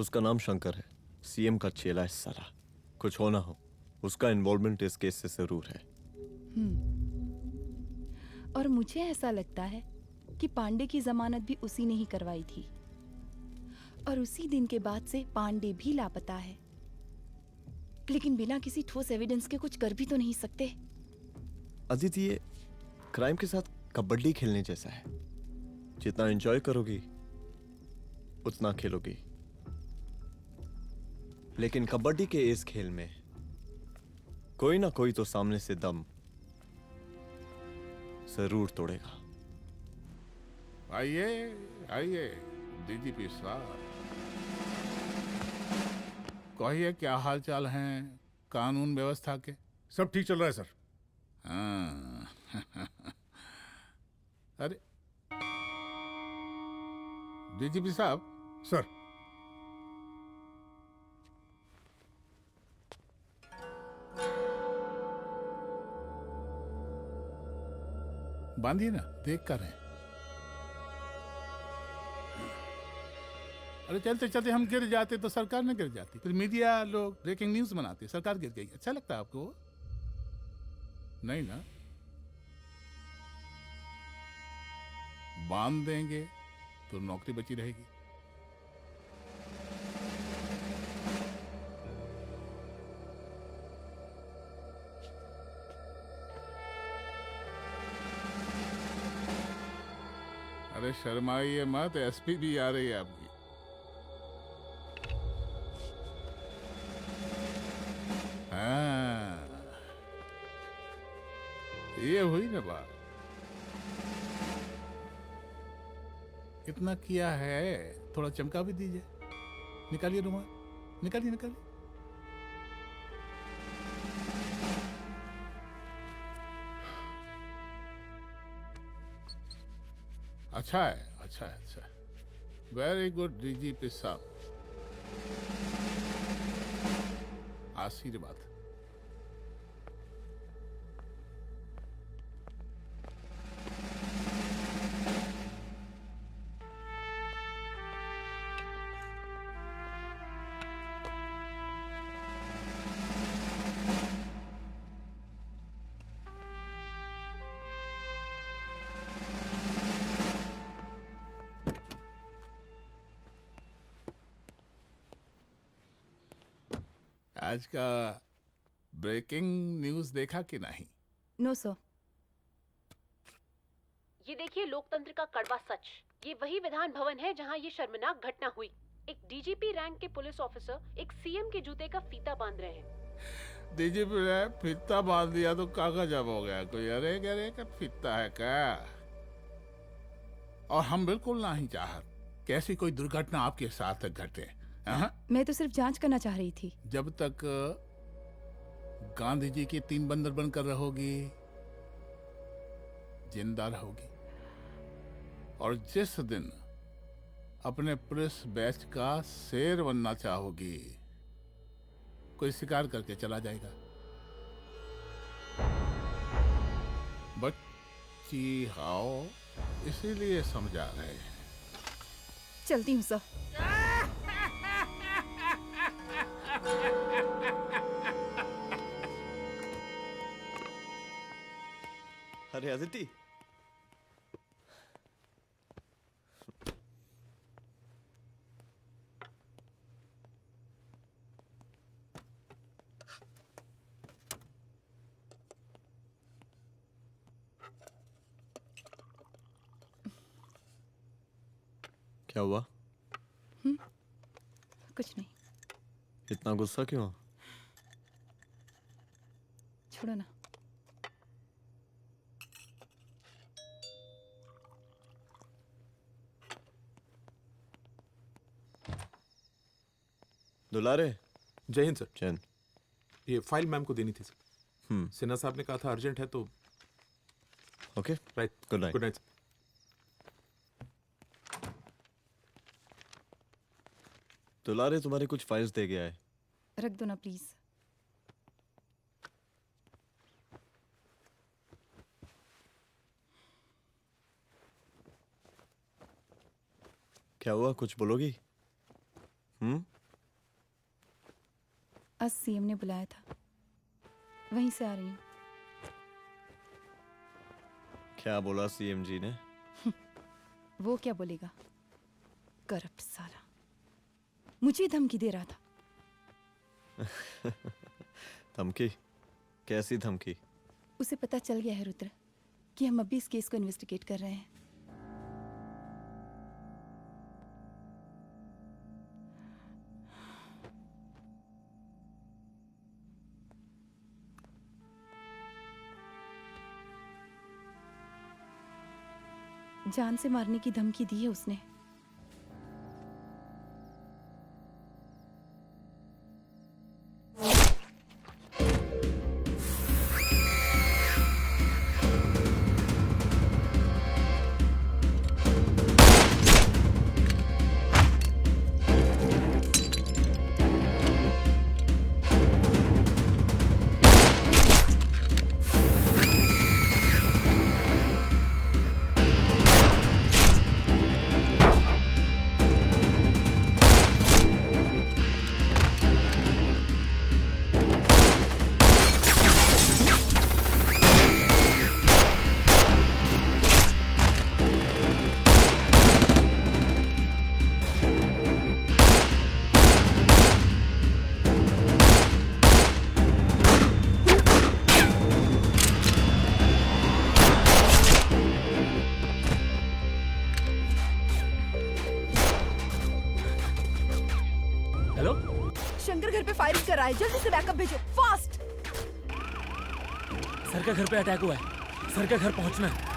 उसका नाम शंकर है, सीएम का चेला है साला। कुछ हो ना हो, उसका इन्वॉल्वमेंट इस केस से जरूर है। और मुझे ऐसा लगता है कि पांडे की जमानत भी उसी ने ही करवाई थी, और उसी दिन के बाद से पांडे भी लापता है। लेकिन बिना किसी ठोस एविडेंस के कुछ कर भी तो नहीं सकते। अदिति, ये क्राइम के साथ कबड्डी खेलने जैसा है। जितना एंजॉय करोगी उतना खेलोगी, लेकिन कबड्डी के इस खेल में कोई ना कोई तो सामने से दम जरूर तोड़ेगा। आइए आइए डीजीपी साहब, कहिए क्या हाल चाल हैं कानून व्यवस्था के? सब ठीक चल रहा है सर। हाँ अरे डीजीपी साहब। सर, बांधिए ना, देख कर हैं। अरे चलते चलते हम गिर जाते तो सरकार न गिर जाती, फिर मीडिया लोग ब्रेकिंग न्यूज बनाते, सरकार गिर गई। अच्छा लगता है आपको? नहीं ना? बांध देंगे तो नौकरी बची रहेगी। अरे शर्माइए मत, एसपी भी आ रही है आपकी। हाँ, ये हुई ना बात। इतना किया है, थोड़ा चमका भी दीजिए। निकालिए रुमाल, निकालिए निकालिए। अच्छा है, अच्छा है, अच्छा है। वेरी गुड डीजीपी साहब, आशीर्वाद। आज का ब्रेकिंग न्यूज देखा कि नहीं? No sir. ये देखिए लोकतंत्र का कड़वा सच। ये वही विधान भवन है जहाँ ये शर्मनाक घटना हुई। एक डीजीपी रैंक के पुलिस ऑफिसर एक सीएम के जूते का फीता बांध रहे हैं। डीजीपी ने फीता बांध दिया तो कागज अब हो गया कोई अरे गरे का फीता है क्या? और हम बिल्कुल नहीं चाहते कि ऐसी कोई दुर्घटना आपके साथ घटे। मैं तो सिर्फ जांच करना चाह रही थी। जब तक गांधी जी की 3 बंदर बनकर रहोगी जिंदा रहोगी, और जिस दिन अपने पुलिस बैच का शेर बनना चाहोगी कोई शिकार करके चला जाएगा। बच्ची हाओ इसीलिए समझा रहे हैं। चलती हूँ सर। अरे अदिति, क्या हुआ? कुछ नहीं। इतना गुस्सा क्यों? छोड़ो ना। दुलारे। जय हिंद सर। जय हिंद। ये फाइल मैम को देनी थी सर। सिन्हा साहब ने कहा था अर्जेंट है तो। Okay right. Good night. Good night. दुलारे तुम्हारे कुछ फाइल्स दे गया है। रख दो ना प्लीज। क्या हुआ, कुछ बोलोगी? आज सीएम ने बुलाया था, वहीं से आ रही हूँ। क्या बोला सीएम जी ने? वो क्या बोलेगा, करप्ट साला, मुझे धमकी दे रहा था। धमकी? कैसी धमकी? उसे पता चल गया है रुद्र कि हम अभी इस केस को इन्वेस्टिगेट कर रहे हैं। जान से मारने की धमकी दी है उसने। शंकर घर पे फायरिंग कर रहा है, जल्दी से बैकअप भेजो, फास्ट। सर का घर पे अटैक हुआ है, सर का घर पहुंचना है।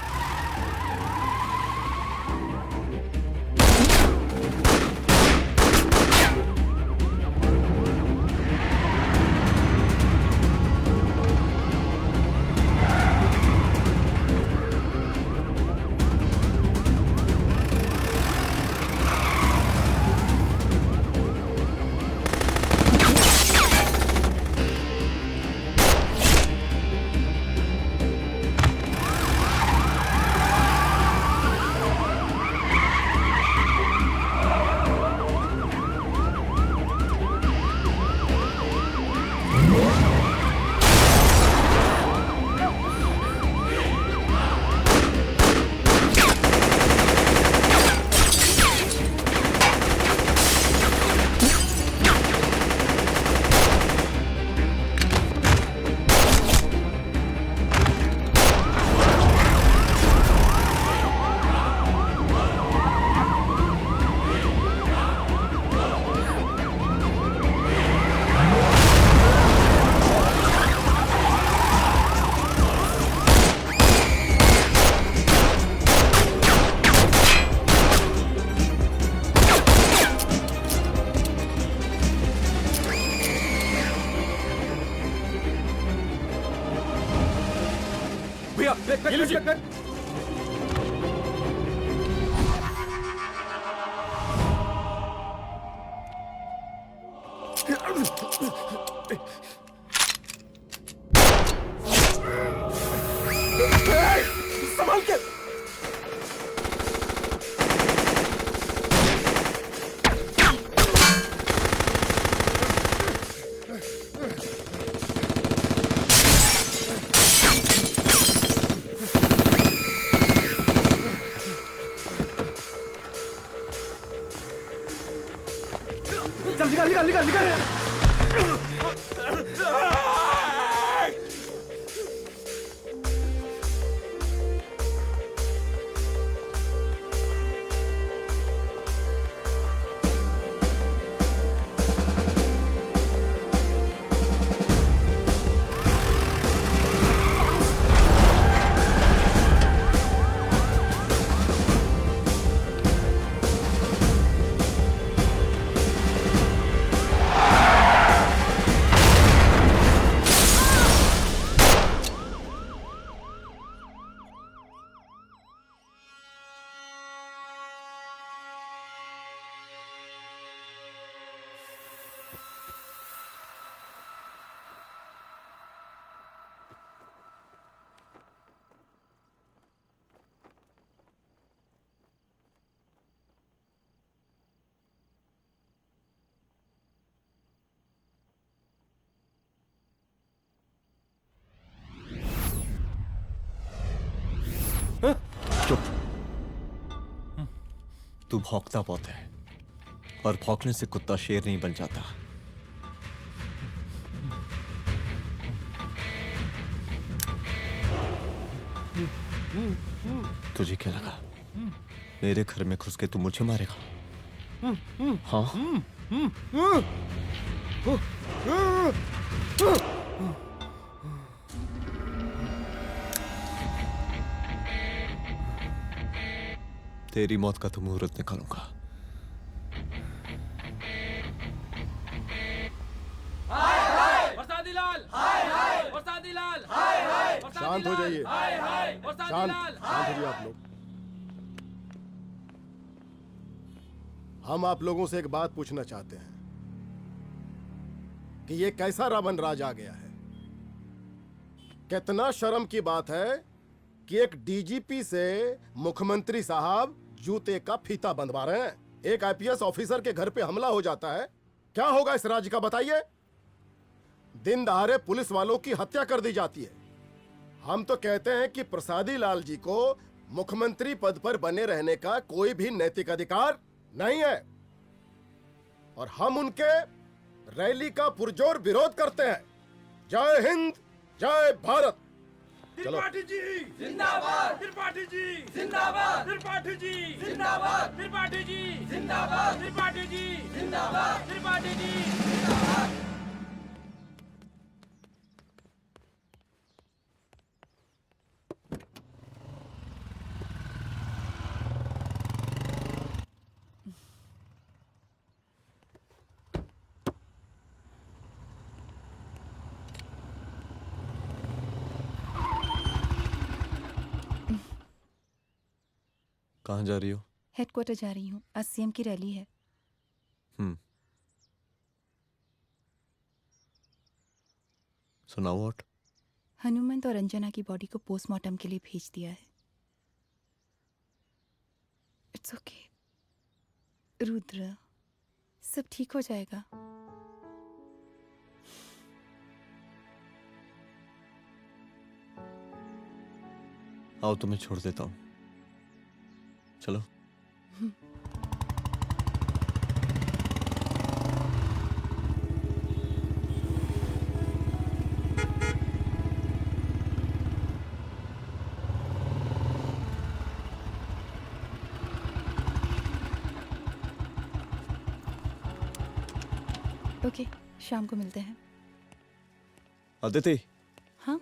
ये लीजिए। संभाल के। चल निकाल निकाल निकाल निकाल। चुप। तू भौंकता बहुत है और भौंकने से कुत्ता शेर नहीं बन जाता। तुझे क्या लगा मेरे घर में घुस के तू मुझे मारेगा? हाँ? तेरी मौत का तो मुहूर्त निकालूंगा। शांत हो जाइए। शांत हो जाइए आप लोग। हम आप लोगों से एक बात पूछना चाहते हैं कि ये कैसा रावण राज आ गया है। कितना शर्म की बात है कि एक डीजीपी से मुख्यमंत्री साहब जूते का फीता बंधवा रहे हैं। एक आईपीएस ऑफिसर के घर पे हमला हो जाता है, क्या होगा इस राज्य का बताइए? दिन दहाड़े पुलिस वालों की हत्या कर दी जाती है। हम तो कहते हैं कि प्रसादी लाल जी को मुख्यमंत्री पद पर बने रहने का कोई भी नैतिक अधिकार नहीं है और हम उनके रैली का पुरजोर विरोध करते हैं। जय हिंद, जय भारत। चलो। त्रिपाठी जी जिंदाबाद। त्रिपाठी जी जिंदाबाद। त्रिपाठी जी जिंदाबाद। त्रिपाठी जी जिंदाबाद। त्रिपाठी जी जिंदाबाद। त्रिपाठी जी जिंदाबाद। कहाँ जा रही हो? हेडक्वार्टर जा रही हूँ, आज सीएम की रैली है। सुनाओ व्हाट? हनुमंत और अंजना की बॉडी को पोस्टमार्टम के लिए भेज दिया है। इट्स ओके रुद्र, सब ठीक हो जाएगा। आओ तुम्हें छोड़ देता हूँ, चलो। ओके, शाम को मिलते हैं। अदिति। हाँ?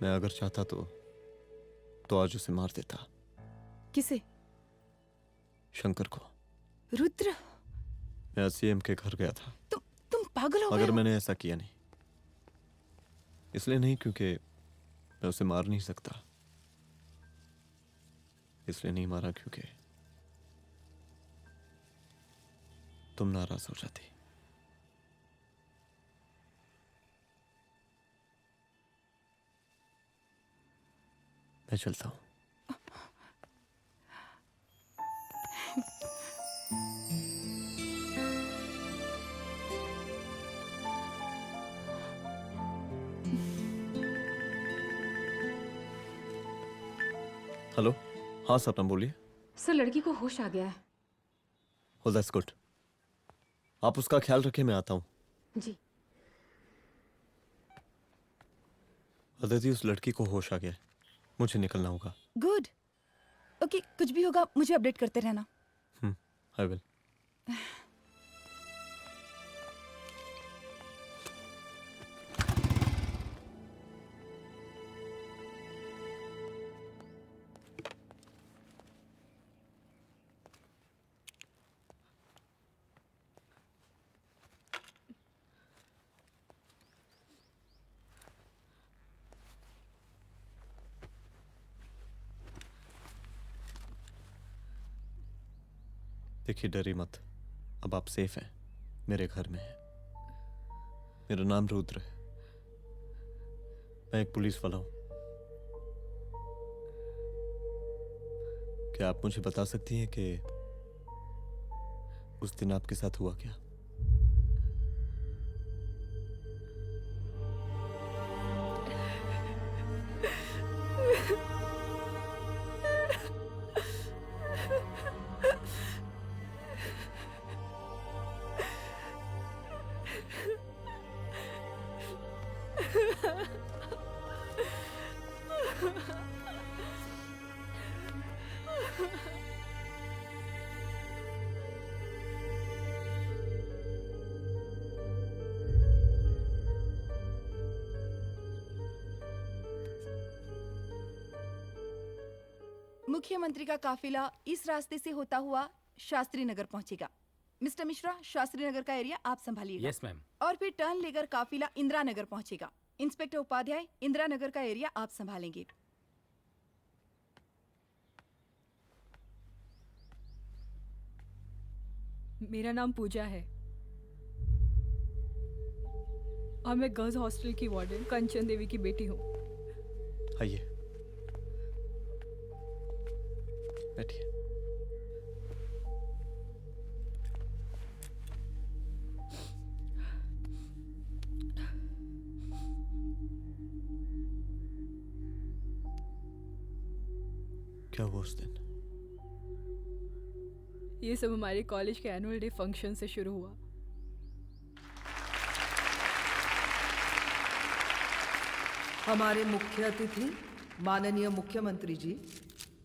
मैं अगर चाहता तो आज उसे मार देता। किसे? शंकर को। रुद्र, मैं सीएम के घर गया था। तुम पागल हो गए मगर हो? मैंने ऐसा किया नहीं। इसलिए नहीं क्योंकि मैं उसे मार नहीं सकता। इसलिए नहीं मारा क्योंकि तुम नाराज हो जाती। मैं चलता हूं। हेलो, हाँ सपना बोलिए। सर लड़की को होश आ गया है। Oh, that's good. आप उसका ख्याल रखें, मैं आता हूँ। जी। अदिति, उस लड़की को होश आ गया है। मुझे निकलना होगा। गुड। ओके, कुछ भी होगा मुझे अपडेट करते रहना। I will. देखिए, डरी मत। अब आप सेफ हैं, मेरे घर में हैं। मेरा नाम रुद्र है। मैं एक पुलिस वाला हूं। क्या आप मुझे बता सकती हैं कि उस दिन आपके साथ हुआ क्या? मुख्यमंत्री का काफिला इस रास्ते से होता हुआ शास्त्री नगर पहुंचेगा। मिस्टर मिश्रा, शास्त्री नगर का एरिया आप संभालिएगा। Yes ma'am. और फिर टर्न लेकर काफिला इंदिरा नगर पहुंचेगा। इंस्पेक्टर उपाध्याय, इंदिरा नगर का एरिया आप संभालेंगे। मेरा नाम पूजा है और मैं गर्ल्स हॉस्टल की वार्डन कंचन देवी की बेटी हूँ। आइए, बैठिए। क्या हुआ उस दिन? ये सब हमारे कॉलेज के एनुअल डे फंक्शन से शुरू हुआ। हमारे मुख्य अतिथि माननीय मुख्यमंत्री जी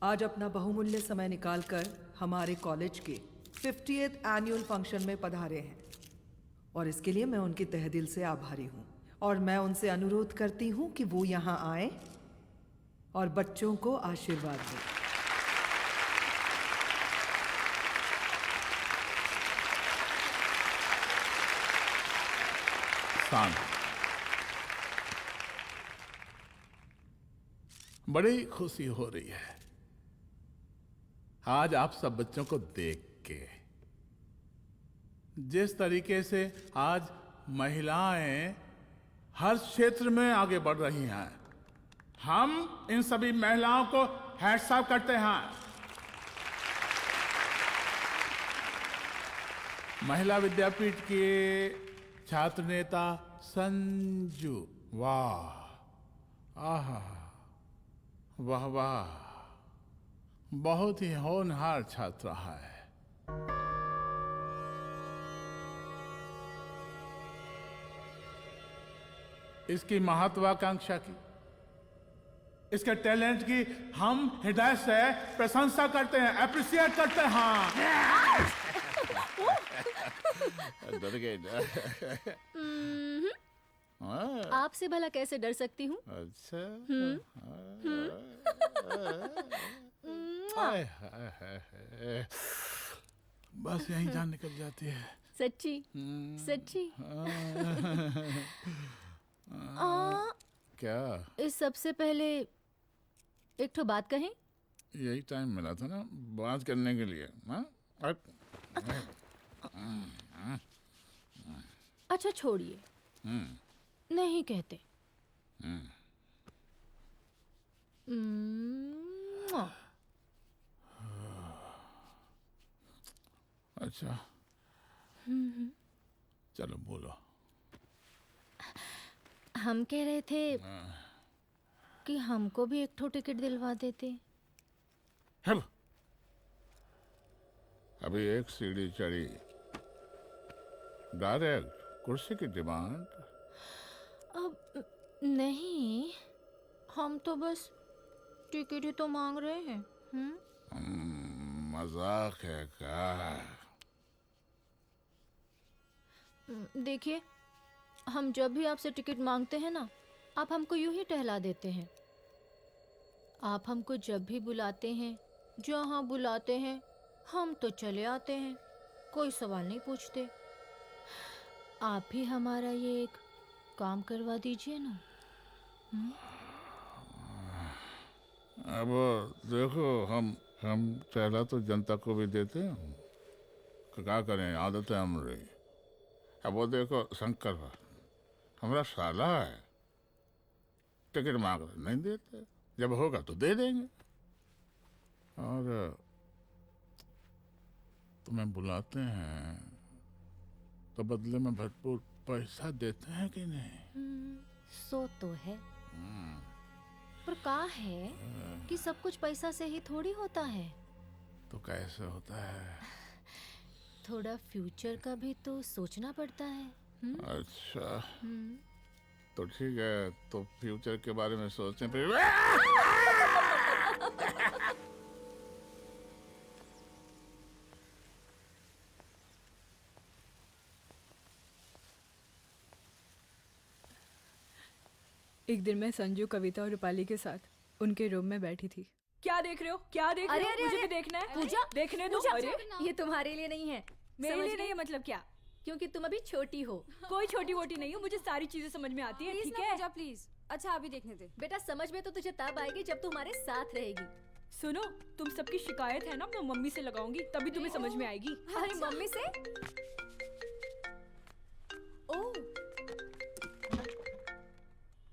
आज अपना बहुमूल्य समय निकालकर हमारे कॉलेज के 50th एनुअल फंक्शन में पधारे हैं और इसके लिए मैं उनके तहे दिल से आभारी हूँ और मैं उनसे अनुरोध करती हूँ कि वो यहाँ आए और बच्चों को आशीर्वाद दें। बड़ी खुशी हो रही है आज आप सब बच्चों को देख के। जिस तरीके से आज महिलाएं हर क्षेत्र में आगे बढ़ रही हैं, हम इन सभी महिलाओं को हैट्स ऑफ करते हैं। महिला विद्यापीठ के छात्र नेता संजू, वाह, आहा, वाह वाह, बहुत ही होनहार छात्र है। इसकी महत्वाकांक्षा की, इसके टैलेंट की हम हृदय से प्रशंसा करते हैं, अप्रिशिएट करते हैं। डर गए ना? आपसे भला कैसे डर सकती हूँ? अच्छा। बस यहीं जान निकल जाती है। सच्ची सच्ची। क्या? इस सबसे पहले एक ठो बात कहें? यही टाइम मिला था ना बात करने के लिए। हाँ? अच्छा छोड़िए, नहीं कहते। अच्छा चलो बोलो। हम कह रहे थे कि हमको भी एक ठो टिकट दिलवा देते। अभी एक सीढ़ी चढ़ी, डायरेक्ट कुर्सी की डिमांड। अब नहीं, हम तो बस टिकट ही तो मांग रहे हैं। मजाक है क्या? देखिए, हम जब भी आपसे टिकट मांगते हैं ना, आप हमको यूं ही टहला देते हैं। आप हमको जब भी बुलाते हैं, जहाँ बुलाते हैं, हम तो चले आते हैं, कोई सवाल नहीं पूछते। आप ही हमारा ये एक काम करवा दीजिए ना। अब देखो, हम टहला तो जनता को भी देते हैं, क्या करें, आदत है हमारी। अब वो देखो शंकर हमारा साला है, टिकट मांग रहे नहीं देते, जब होगा तो दे देंगे। और तुम्हें बुलाते हैं तो बदले में भरपूर पैसा देते हैं कि नहीं? सो तो है, पर का है कि सब कुछ पैसा से ही थोड़ी होता है। तो कैसे होता है? थोड़ा फ्यूचर का भी तो सोचना पड़ता है। अच्छा तो ठीक है, तो फ्यूचर के बारे में सोचें फिर। एक दिन मैं संजू, कविता और रूपाली के साथ उनके रूम में बैठी थी। क्या देख रहे हो? क्या देख रहे हो? मुझे भी देखना है। पूजा, देखने दो। पूजा, अरे ये तुम्हारे लिए नहीं है। मेरे लिए नहीं है मतलब क्या? क्योंकि तुम अभी छोटी हो। कोई छोटी वोटी नहीं हो, मुझे सारी चीजें समझ में आती है। ठीक है पूजा प्लीज। अच्छा अभी देखने दे। बेटा समझ में तो तुझे तब आएगी जब तू हमारे साथ रहेगी। सुनो, तुम सबकी शिकायत है ना, मैं मम्मी से लगाऊंगी, तभी तुम्हें समझ में आएगी। अरे मम्मी से? ओ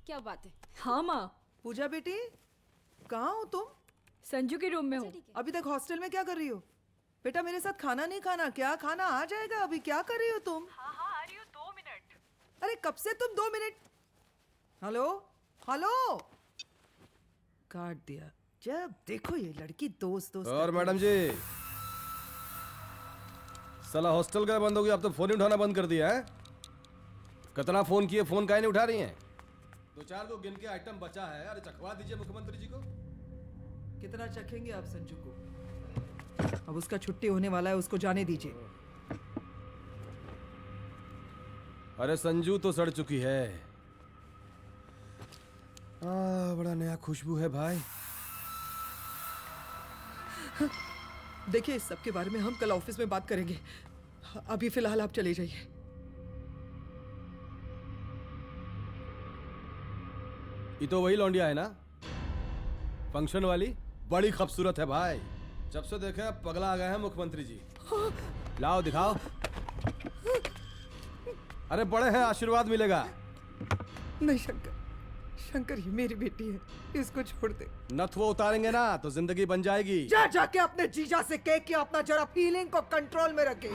क्या बात है? हाँ माँ। पूजा बेटी कहाँ हो तुम? संजू के रूम में हूँ। अभी तक हॉस्टल में क्या कर रही हो? बेटा मेरे साथ खाना नहीं खाना क्या? खाना आ जाएगा, अभी क्या कर रही हो तुम? हाँ हाँ आ रही हूँ, 2 मिनट। अरे कब से तुम 2 मिनट? हेलो हेलो, काट दिया। जब देखो ये लड़की दोस्त दोस्त। और मैडम जी, साला हॉस्टल का बंद हो गया, अब तो फोन ही उठाना बंद कर दिया है। कितना फोन किए, फोन काहे नहीं उठा रही हैं? 2-4 को गिन के आइटम बचा है, अरे चखवा दीजिए मुख्यमंत्री जी को। कितना चखेंगे आप संजू को? अब उसका छुट्टी होने वाला है, उसको जाने दीजिए। अरे संजू तो सड़ चुकी है। बड़ा नया खुशबू है भाई। देखिए इस सब के बारे में हम कल ऑफिस में बात करेंगे, अभी फिलहाल आप चले जाइए। ये तो वही लौंडिया है ना, फंक्शन वाली? बड़ी खूबसूरत है भाई, जब से देखे पगला आ गए हैं मुख्यमंत्री जी। लाओ दिखाओ। अरे बड़े हैं, आशीर्वाद मिलेगा। नहीं शंकर, शंकर ये मेरी बेटी है, इसको छोड़ दे। नथुआ उतारेंगे ना तो जिंदगी बन जाएगी। जा जाके अपने जीजा से कह के अपना जरा फीलिंग को कंट्रोल में रखे।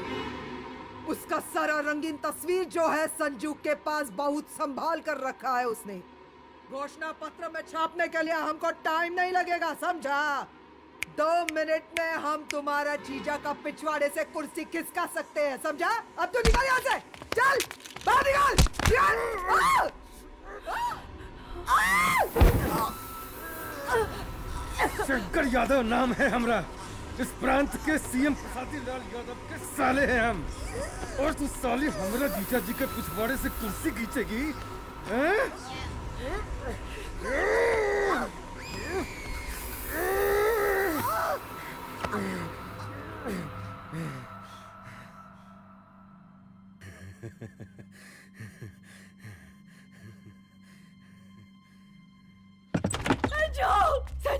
उसका सारा रंगीन तस्वीर जो है संजू के पास बहुत संभाल कर रखा है उसने। घोषणा पत्र में छापने के लिए हमको टाइम नहीं लगेगा, समझा? 2 मिनट में हम तुम्हारा जीजा का पिछवाड़े से कुर्सी खिसका सकते हैं, समझा? अब तो निकल यहाँ से, चल बाहर निकल। शंकर यादव नाम है हमरा, इस प्रांत के सीएम प्रसादी लाल यादव के साले हैं हम। और तू साली हमरा जीजा जी के पिछवाड़े से कुर्सी खींचेगी?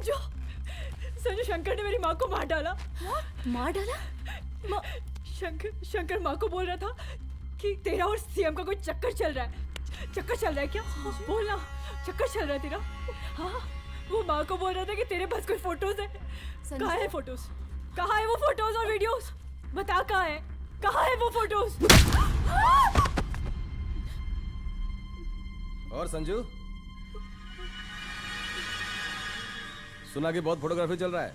संजू संजू, शंकर ने मेरी माँ को मार डाला। मार डाला? शंकर माँ को बोल रहा था कि तेरा और सीएम का कोई चक्कर चल रहा है। चक्कर चल रहा है क्या? बोलना, चक्कर चल रहा है तेरा? हाँ, वो माँ को बोल रहा था कि तेरे पास कोई फोटोज है। कहाँ है फोटोज? कहाँ है वो फोटोज और वीडियोस? बता कहाँ है? कहाँ है वो फोटोज? और संजू, सुना कि बहुत फोटोग्राफी चल रहा है।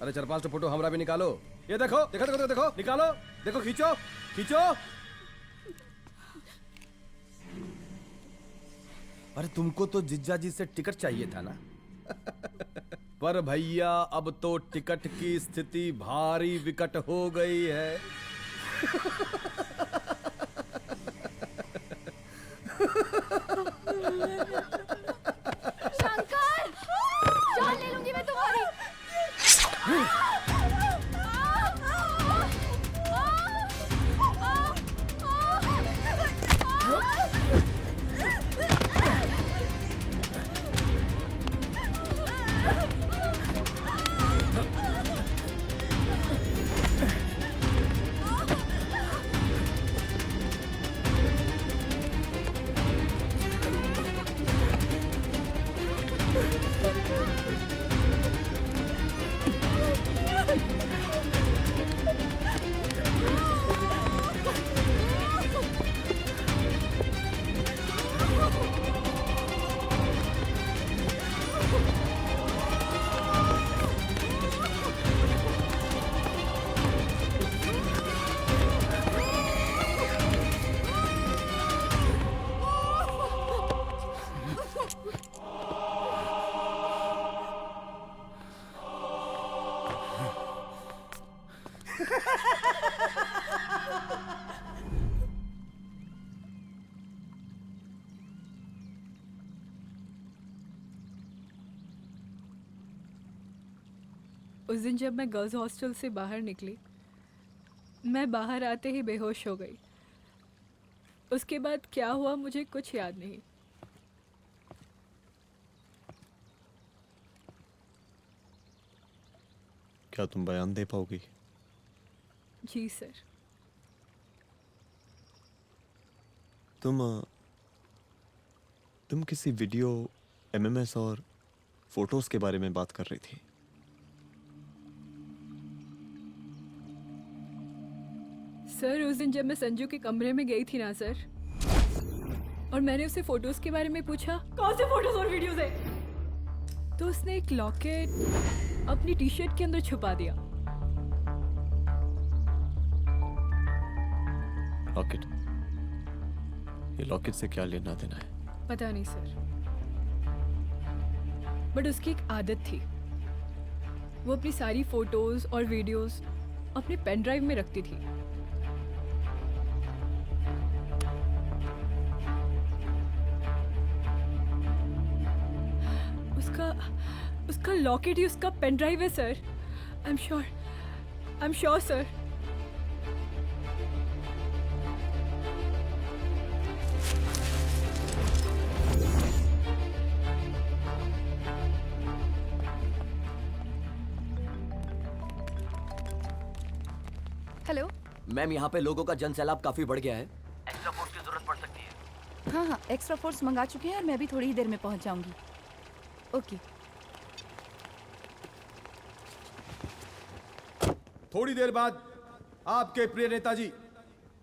अरे 4-5 फोटो हमरा भी निकालो। ये देखो देखो देखो देखो, निकालो, देखो, खींचो खींचो। अरे तुमको तो जिज्जा जी से टिकट चाहिए था ना। पर भैया अब तो टिकट की स्थिति भारी विकट हो गई है। शंकर, जान ले लूंगी मैं तुम्हारी। उस दिन जब मैं गर्ल्स हॉस्टल से बाहर निकली, मैं बाहर आते ही बेहोश हो गई। उसके बाद क्या हुआ मुझे कुछ याद नहीं। क्या तुम बयान दे पाओगी? जी सर। तुम किसी वीडियो, एमएमएस और फोटोज के बारे में बात कर रही थी। सर, उस दिन जब मैं संजू के कमरे में गई थी ना सर, और मैंने उसे फोटोज के बारे में पूछा, कौन से फोटोज और वीडियोज है, तो उसने एक लॉकेट अपनी टी शर्ट के अंदर छुपा दिया। लॉकेट? ये लॉकेट से क्या लेना देना है? पता नहीं सर, बट उसकी एक आदत थी। वो अपनी सारी फोटोज और वीडियोस अपने पेन ड्राइव में रखती थी। उसका लॉकेट ही उसका पेन ड्राइव है sir. I am sure sir. Hello ma'am, यहाँ पे लोगों का जन सैलाब काफी बढ़ गया है। एक्स्ट्रा फोर्स की जरूरत पड़ सकती है। हाँ हाँ, एक्स्ट्रा फोर्स मंगा चुके हैं और मैं भी थोड़ी ही देर में पहुंच जाऊंगी। ओके। थोड़ी देर बाद आपके प्रिय नेताजी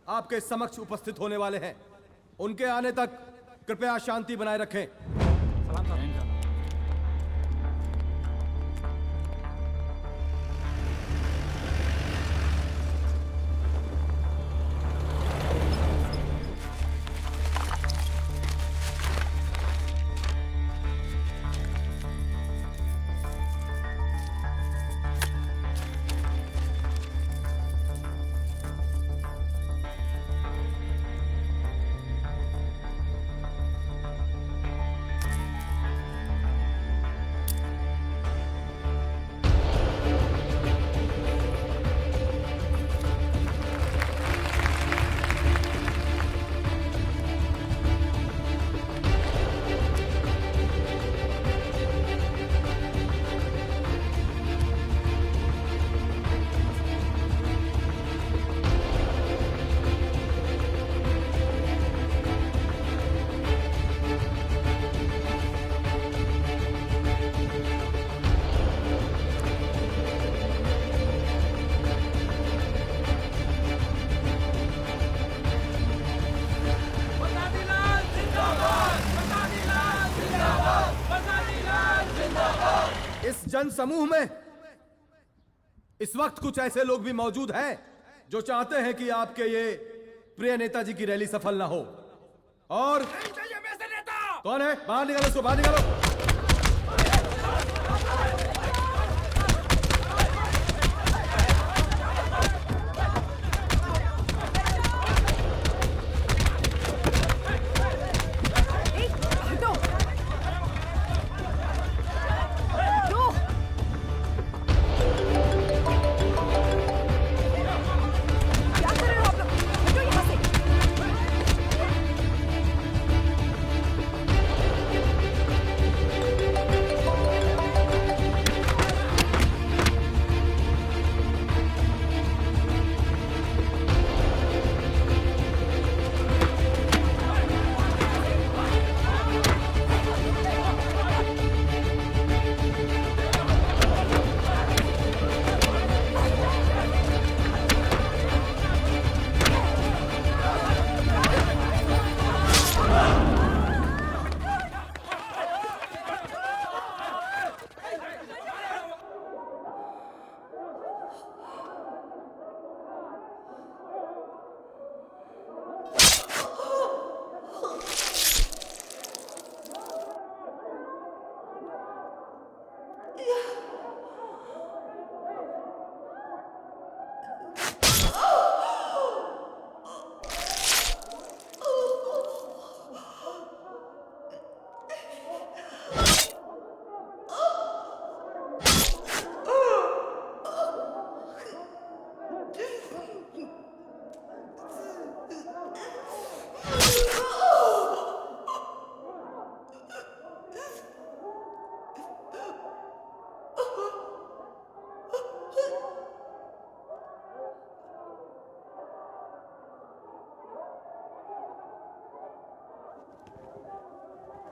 आपके समक्ष उपस्थित होने वाले हैं। उनके आने तक कृपया शांति बनाए रखें। इस जन समूह में इस वक्त कुछ ऐसे लोग भी मौजूद हैं जो चाहते हैं कि आपके ये प्रिय नेताजी की रैली सफल ना हो। और कौन है? बाहर निकालो उसको, बाहर निकालो।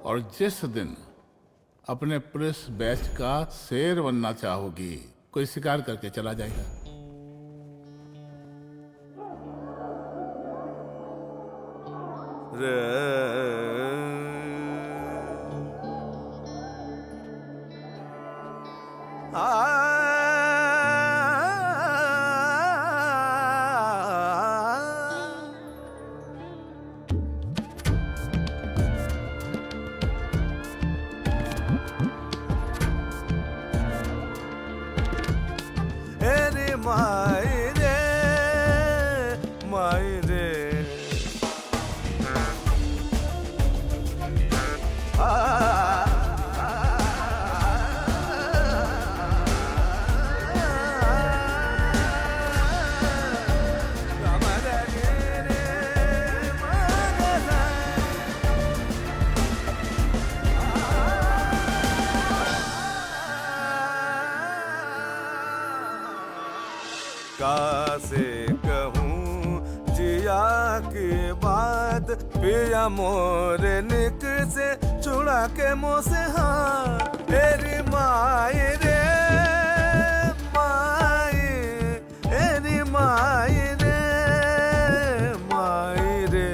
और जिस दिन अपने पुलिस बैच का शेर बनना चाहोगी, कोई शिकार करके चला जाएगा। पिया मोर निक से छुड़ा के मुँह से हाँ तेरी माई रे माई, तेरी माई रे माई रे।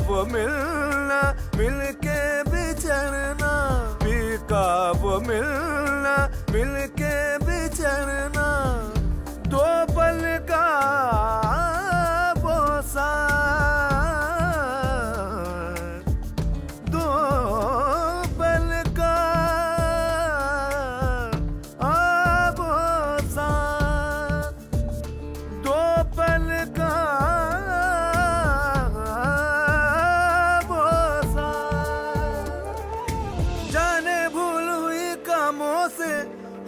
वो मिलना मिलके बिछड़ना, पीका वो मिलना मिलके बिछड़ना, दो पल का वो साथ, दो पल का वो साथ, दो पल का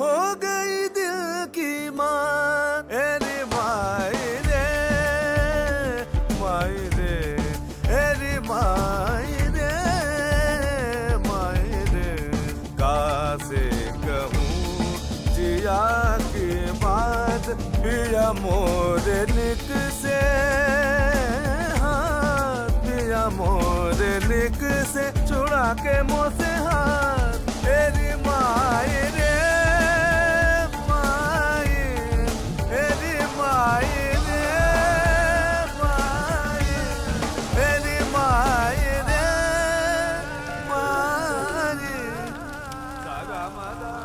हो गई दिल की मान। एरी माई रे माई रे, एरी माई रे मोर लिक से, हाथ पिया मोर लिक से छुड़ा के मुँह से हाथ। तेरी माई रे माई, तेरी माई रे माई, तेरी माई रे माई। सागा मगा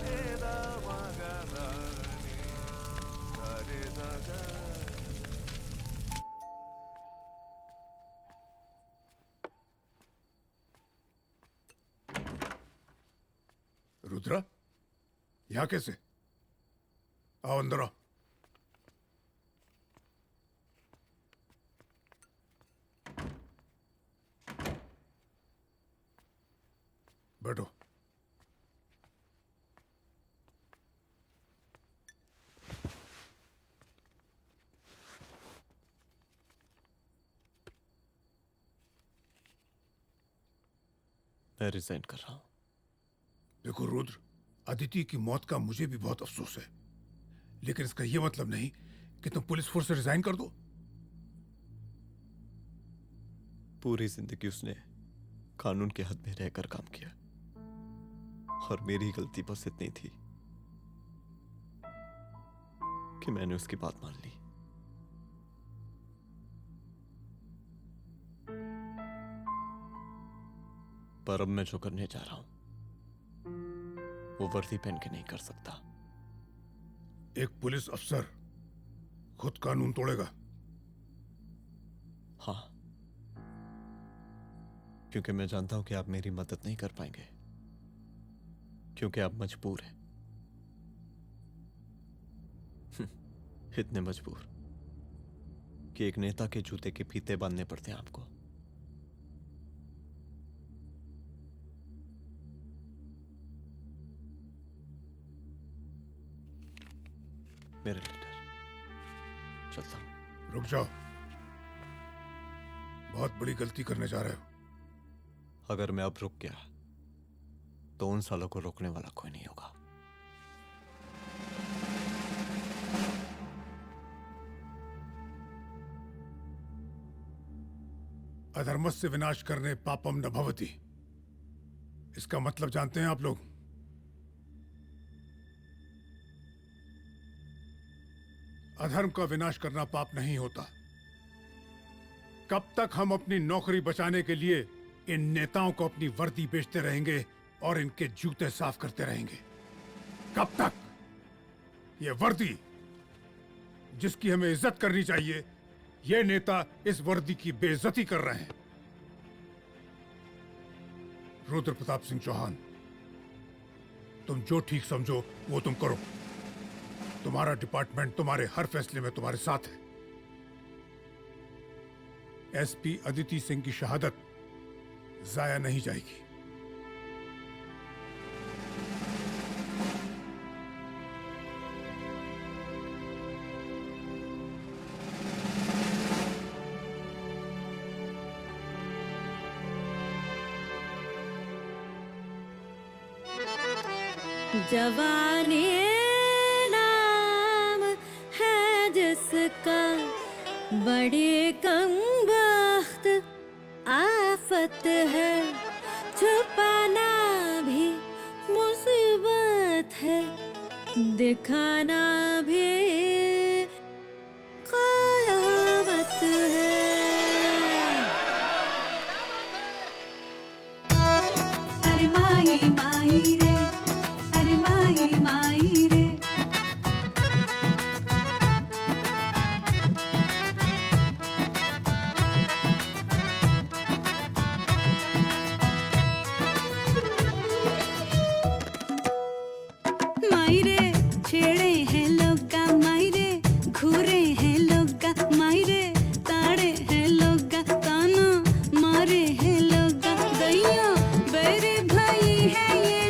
रे दा मगा दा रे दा गा। रुद्रा, यहाँ कैसे? आओ अंदर आओ। बैठो। मैं रिजाइन कर रहा हूं। देखो रुद्र, अदिति की मौत का मुझे भी बहुत अफसोस है, लेकिन इसका यह मतलब नहीं कि तुम पुलिस फोर्स से रिजाइन कर दो। पूरी जिंदगी उसने कानून के हद में रहकर काम किया और मेरी गलती बस इतनी थी कि मैंने उसकी बात मान ली। पर अब मैं जो करने जा रहा हूं वो वर्दी पहन के नहीं कर सकता। एक पुलिस अफसर खुद कानून तोड़ेगा? हाँ, क्योंकि मैं जानता हूं कि आप मेरी मदद नहीं कर पाएंगे, क्योंकि आप मजबूर हैं। इतने मजबूर कि एक नेता के जूते के फीते बांधने पड़ते हैं आपको। मेरे लीडर, चलता हूं। रुक जाओ, बहुत बड़ी गलती करने जा रहे हो। अगर मैं अब रुक गया तो उन सालों को रोकने वाला कोई नहीं होगा। अधर्मस्य विनाश करने पापम न भवति, इसका मतलब जानते हैं आप लोग? अधर्म का विनाश करना पाप नहीं होता। कब तक हम अपनी नौकरी बचाने के लिए इन नेताओं को अपनी वर्दी बेचते रहेंगे और इनके जूते साफ करते रहेंगे? कब तक? ये वर्दी जिसकी हमें इज्जत करनी चाहिए, ये नेता इस वर्दी की बेइज्जती कर रहे हैं। रुद्र प्रताप सिंह चौहान, तुम जो ठीक समझो वो तुम करो। तुम्हारा डिपार्टमेंट तुम्हारे हर फैसले में तुम्हारे साथ है। एसपी अदिति सिंह की शहादत जाया नहीं जाएगी। जवानी नाम है जिसका, बड़ी कम वक्त आफत है, छुपाना भी मुसीबत है, दिखाना भी क़यामत है। अरे माई माई रे, अरे माई माई रे, माई रे छेड़े हैं लोगा, माई रे घूरे हैं लोगा, माई रे ताड़े हैं लोगा, ताना मारे हैं लोगा, दैया बेरे भाई है ये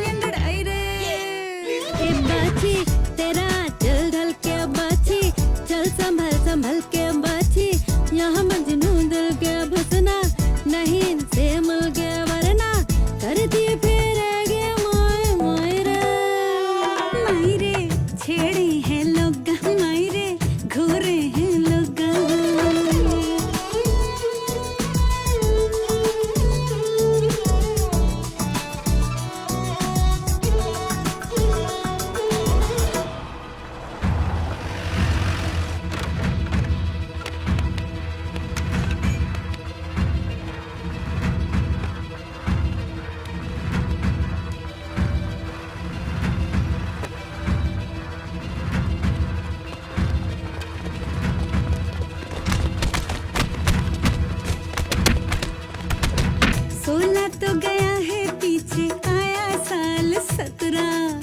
तो गया है पीछे, आया साल 17,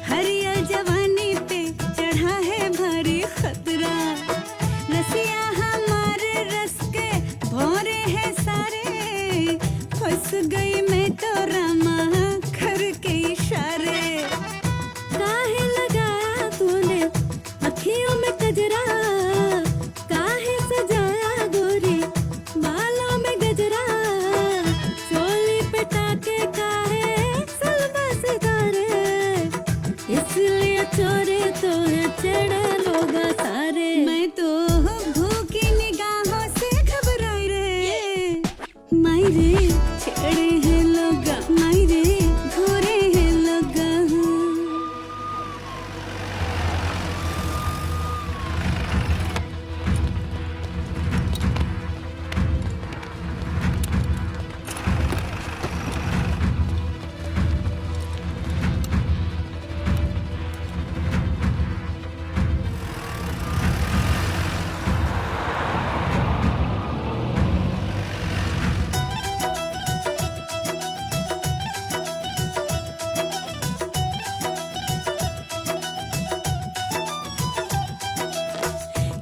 हरियर जवानी पे चढ़ा है भारी खतरा। रसिया हमारे रस के भौरे हैं सारे, फंस गई मैं तो रामा घर के इशारे। काहे लगाया तूने अखियों में कजरा, काहे सजाया गोरी बालों में गजरा, चोली पे टाके काहे सलवा सितारे, इसलिए चोरे तो है चढ़े लोग सारे। मैं तो भूखी निगाहों से घबराई रे, मायरे छेड़े हैं लोग, मायरे घूरे हैं लोग।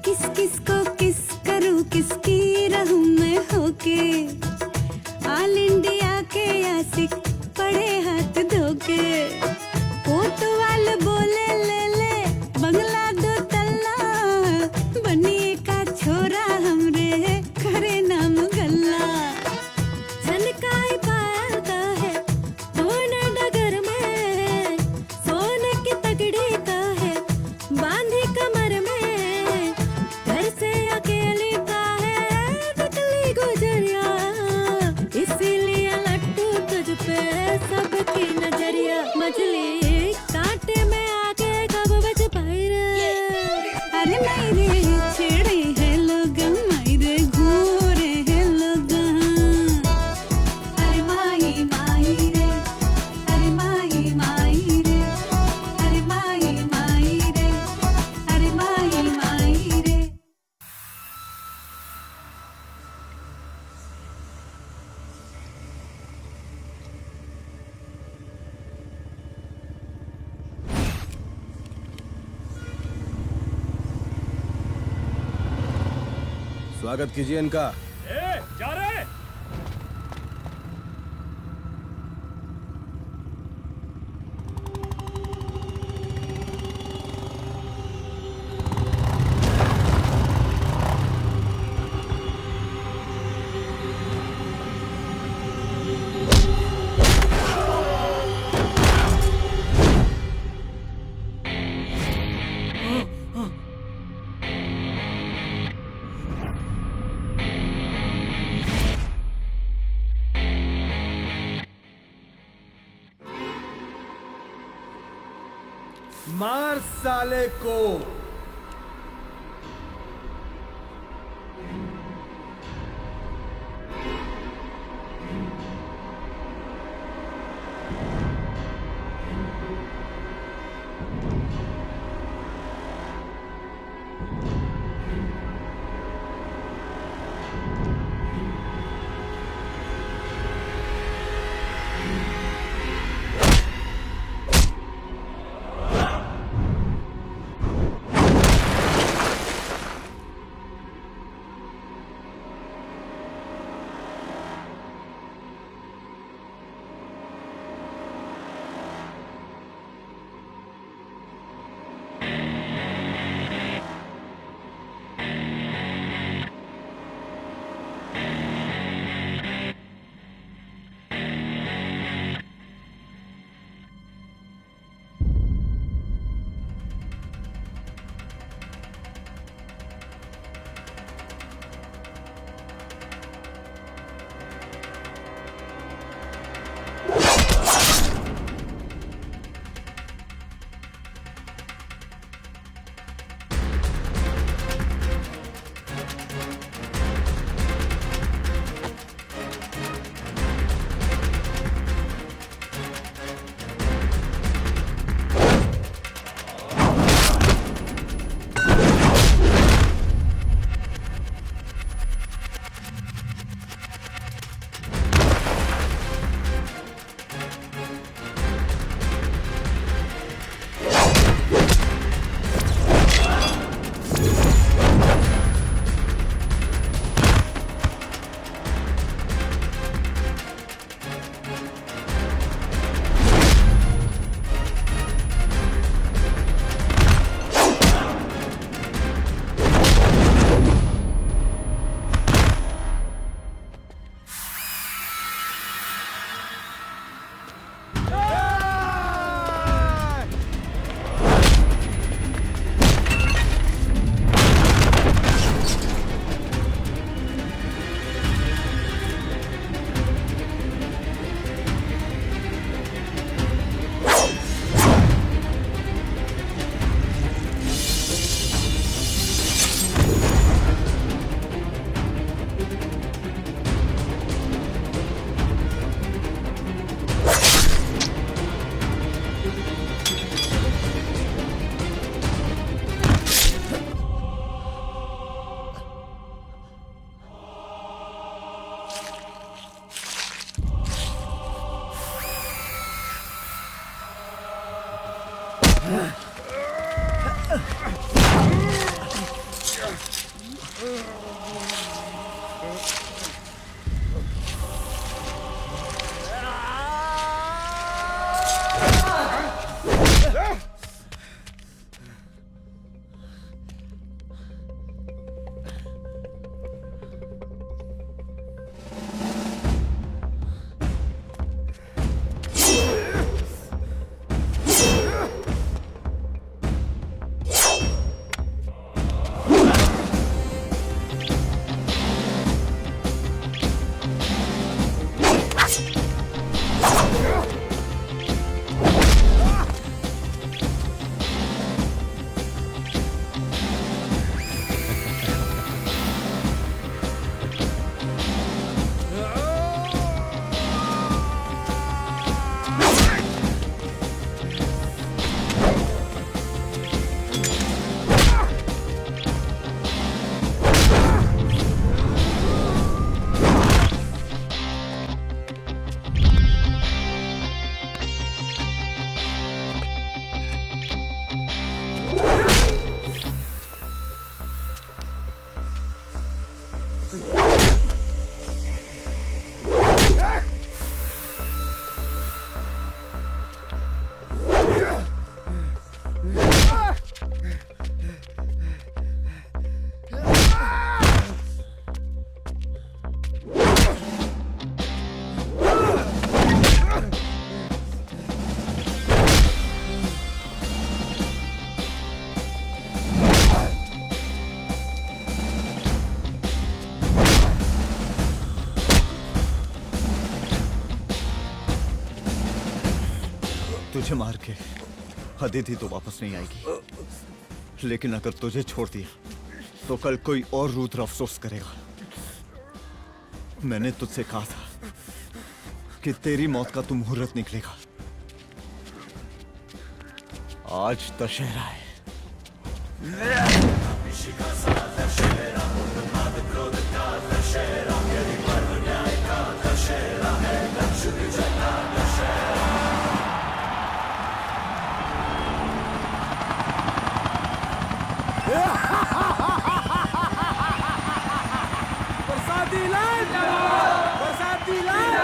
किस किस को किस करूं, किसकी रहूं मैं होके, ऑल इंडिया के आशिक पड़े हाथ धोके। कोतवाल बोले ले ले बंगला 2 तल्ला, बनिए का छोरा हमरे करे नाम गल्ला। छनकाई पायल का है सोने डगर में, सोने की तगड़ी का है बांधी कमर में, घर से अकेली का है निकली गुजरिया, इसीलिए लट्टू तुझ पे सबकी नजरिया। मछली कांटे में आके कब बच पाई रे, अरे मेरे छेड़े हैं लोग, मेरे घूरे हैं लोग। अरे माई माई रे, अरे माई माई रे, अरे माई माई रे, अरे माई माई रे। स्वागत कीजिए इनका। जा रहे मार साले को। तुझे मार के अदिति तो वापस नहीं आएगी, लेकिन अगर तुझे छोड़ दिया तो कल कोई और रुद्र अफसोस करेगा। मैंने तुझसे कहा था कि तेरी मौत का तू मुहूर्त निकलेगा। आज दशहरा है। बरसाती लाल बरसाती लाल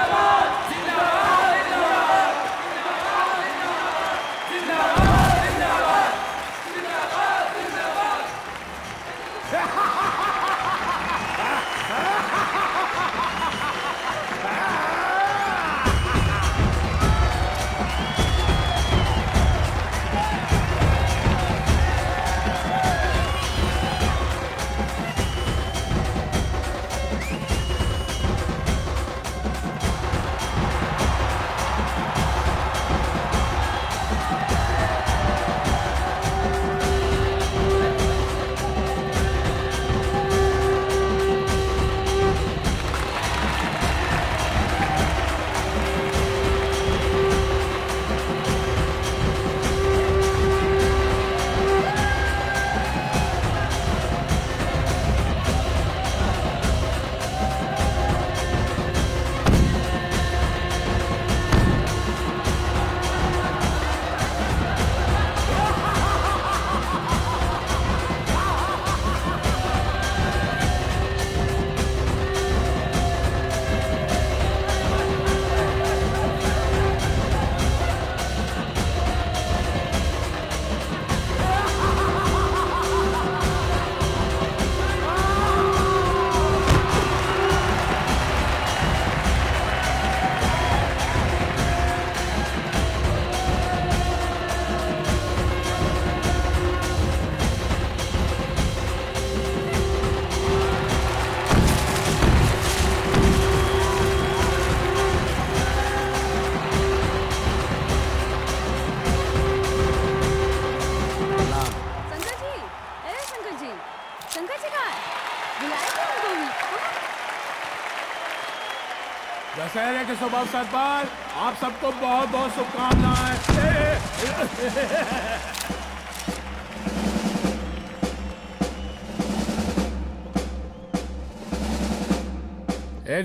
दशहरे के शुभ अवसर पर आप सबको बहुत बहुत शुभकामनाएं।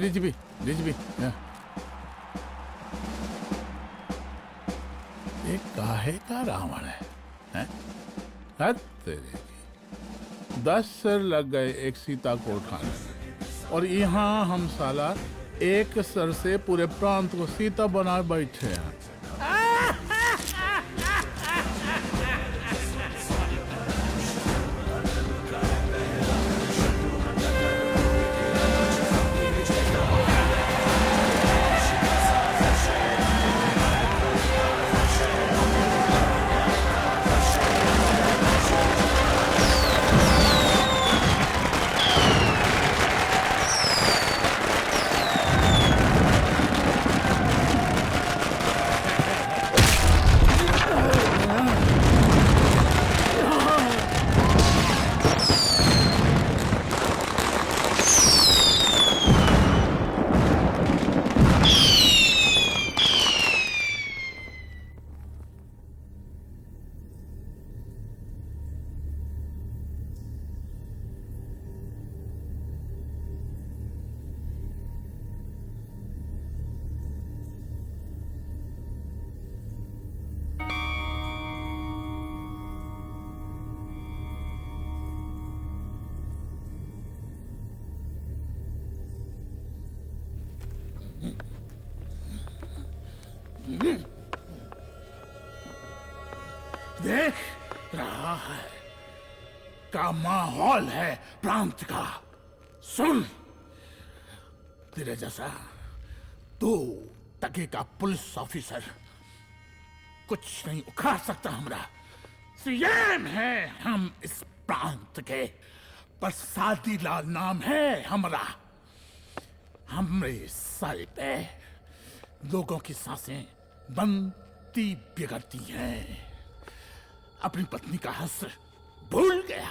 डीजीपी ये काहे का रावण है? तेरे 10 सिर लग गए एक सीता को उठाने में, और यहाँ हम साला एक सर से पूरे प्रांत को सीता बना बैठे हैं। देख रहा है का माहौल है प्रांत का। सुन, तेरे जैसा 2 टके का पुलिस ऑफिसर कुछ नहीं उखाड़ सकता। हमारा सीएम है हम इस प्रांत के, बरसाती लाल नाम है हमारा। हमरे सर पे लोगों की सांसें बंद पति बिगड़ती है, अपनी पत्नी का हक भूल गया।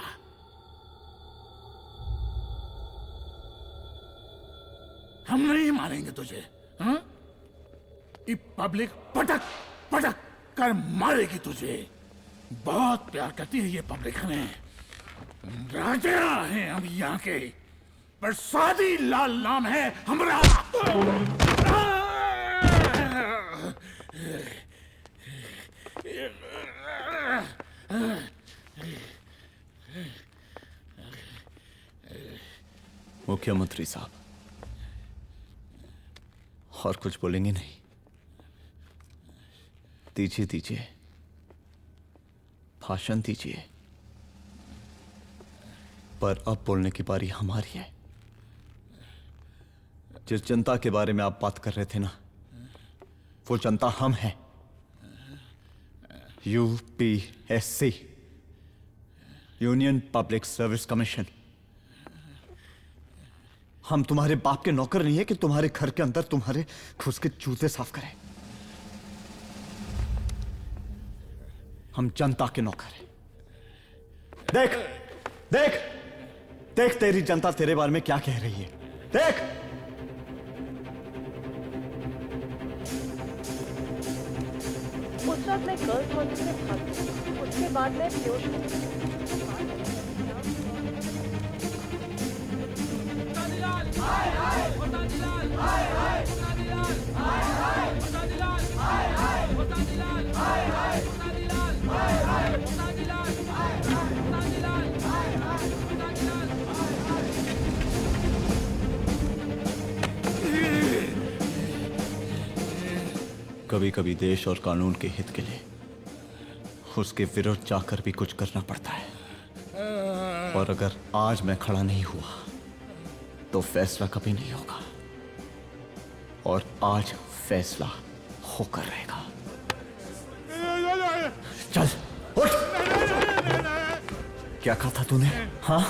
हम नहीं मारेंगे तुझे, हाँ? ये पब्लिक पटक पटक कर मारेगी तुझे। बहुत प्यार करती है ये पब्लिक हमें। राजा हैं हम यहाँ के, प्रसादी लाल नाम है हमारा। मुख्यमंत्री साहब, और कुछ बोलेंगे नहीं? दीजिए दीजिए, भाषण दीजिए। पर अब बोलने की बारी हमारी है। जिस जनता के बारे में आप बात कर रहे थे ना, वो जनता हम हैं। UPSC, union public service commission. हम तुम्हारे बाप के नौकर नहीं है कि तुम्हारे घर के अंदर तुम्हारे घुस के जूते साफ करें। हम जनता के नौकर हैं। देख देख देख, तेरी जनता तेरे बारे में क्या कह रही है। देख, उस रात मैं गर्ल्स हॉस्टल में भागी, उसके बाद मैं बेहोश हो गई। कभी कभी देश और कानून के हित के लिए उसके विरुद्ध जाकर भी कुछ करना पड़ता है। और अगर आज मैं खड़ा नहीं हुआ तो फैसला कभी नहीं होगा, और आज फैसला होकर रहेगा। चल उठ। क्या कहा था तूने? हाँ?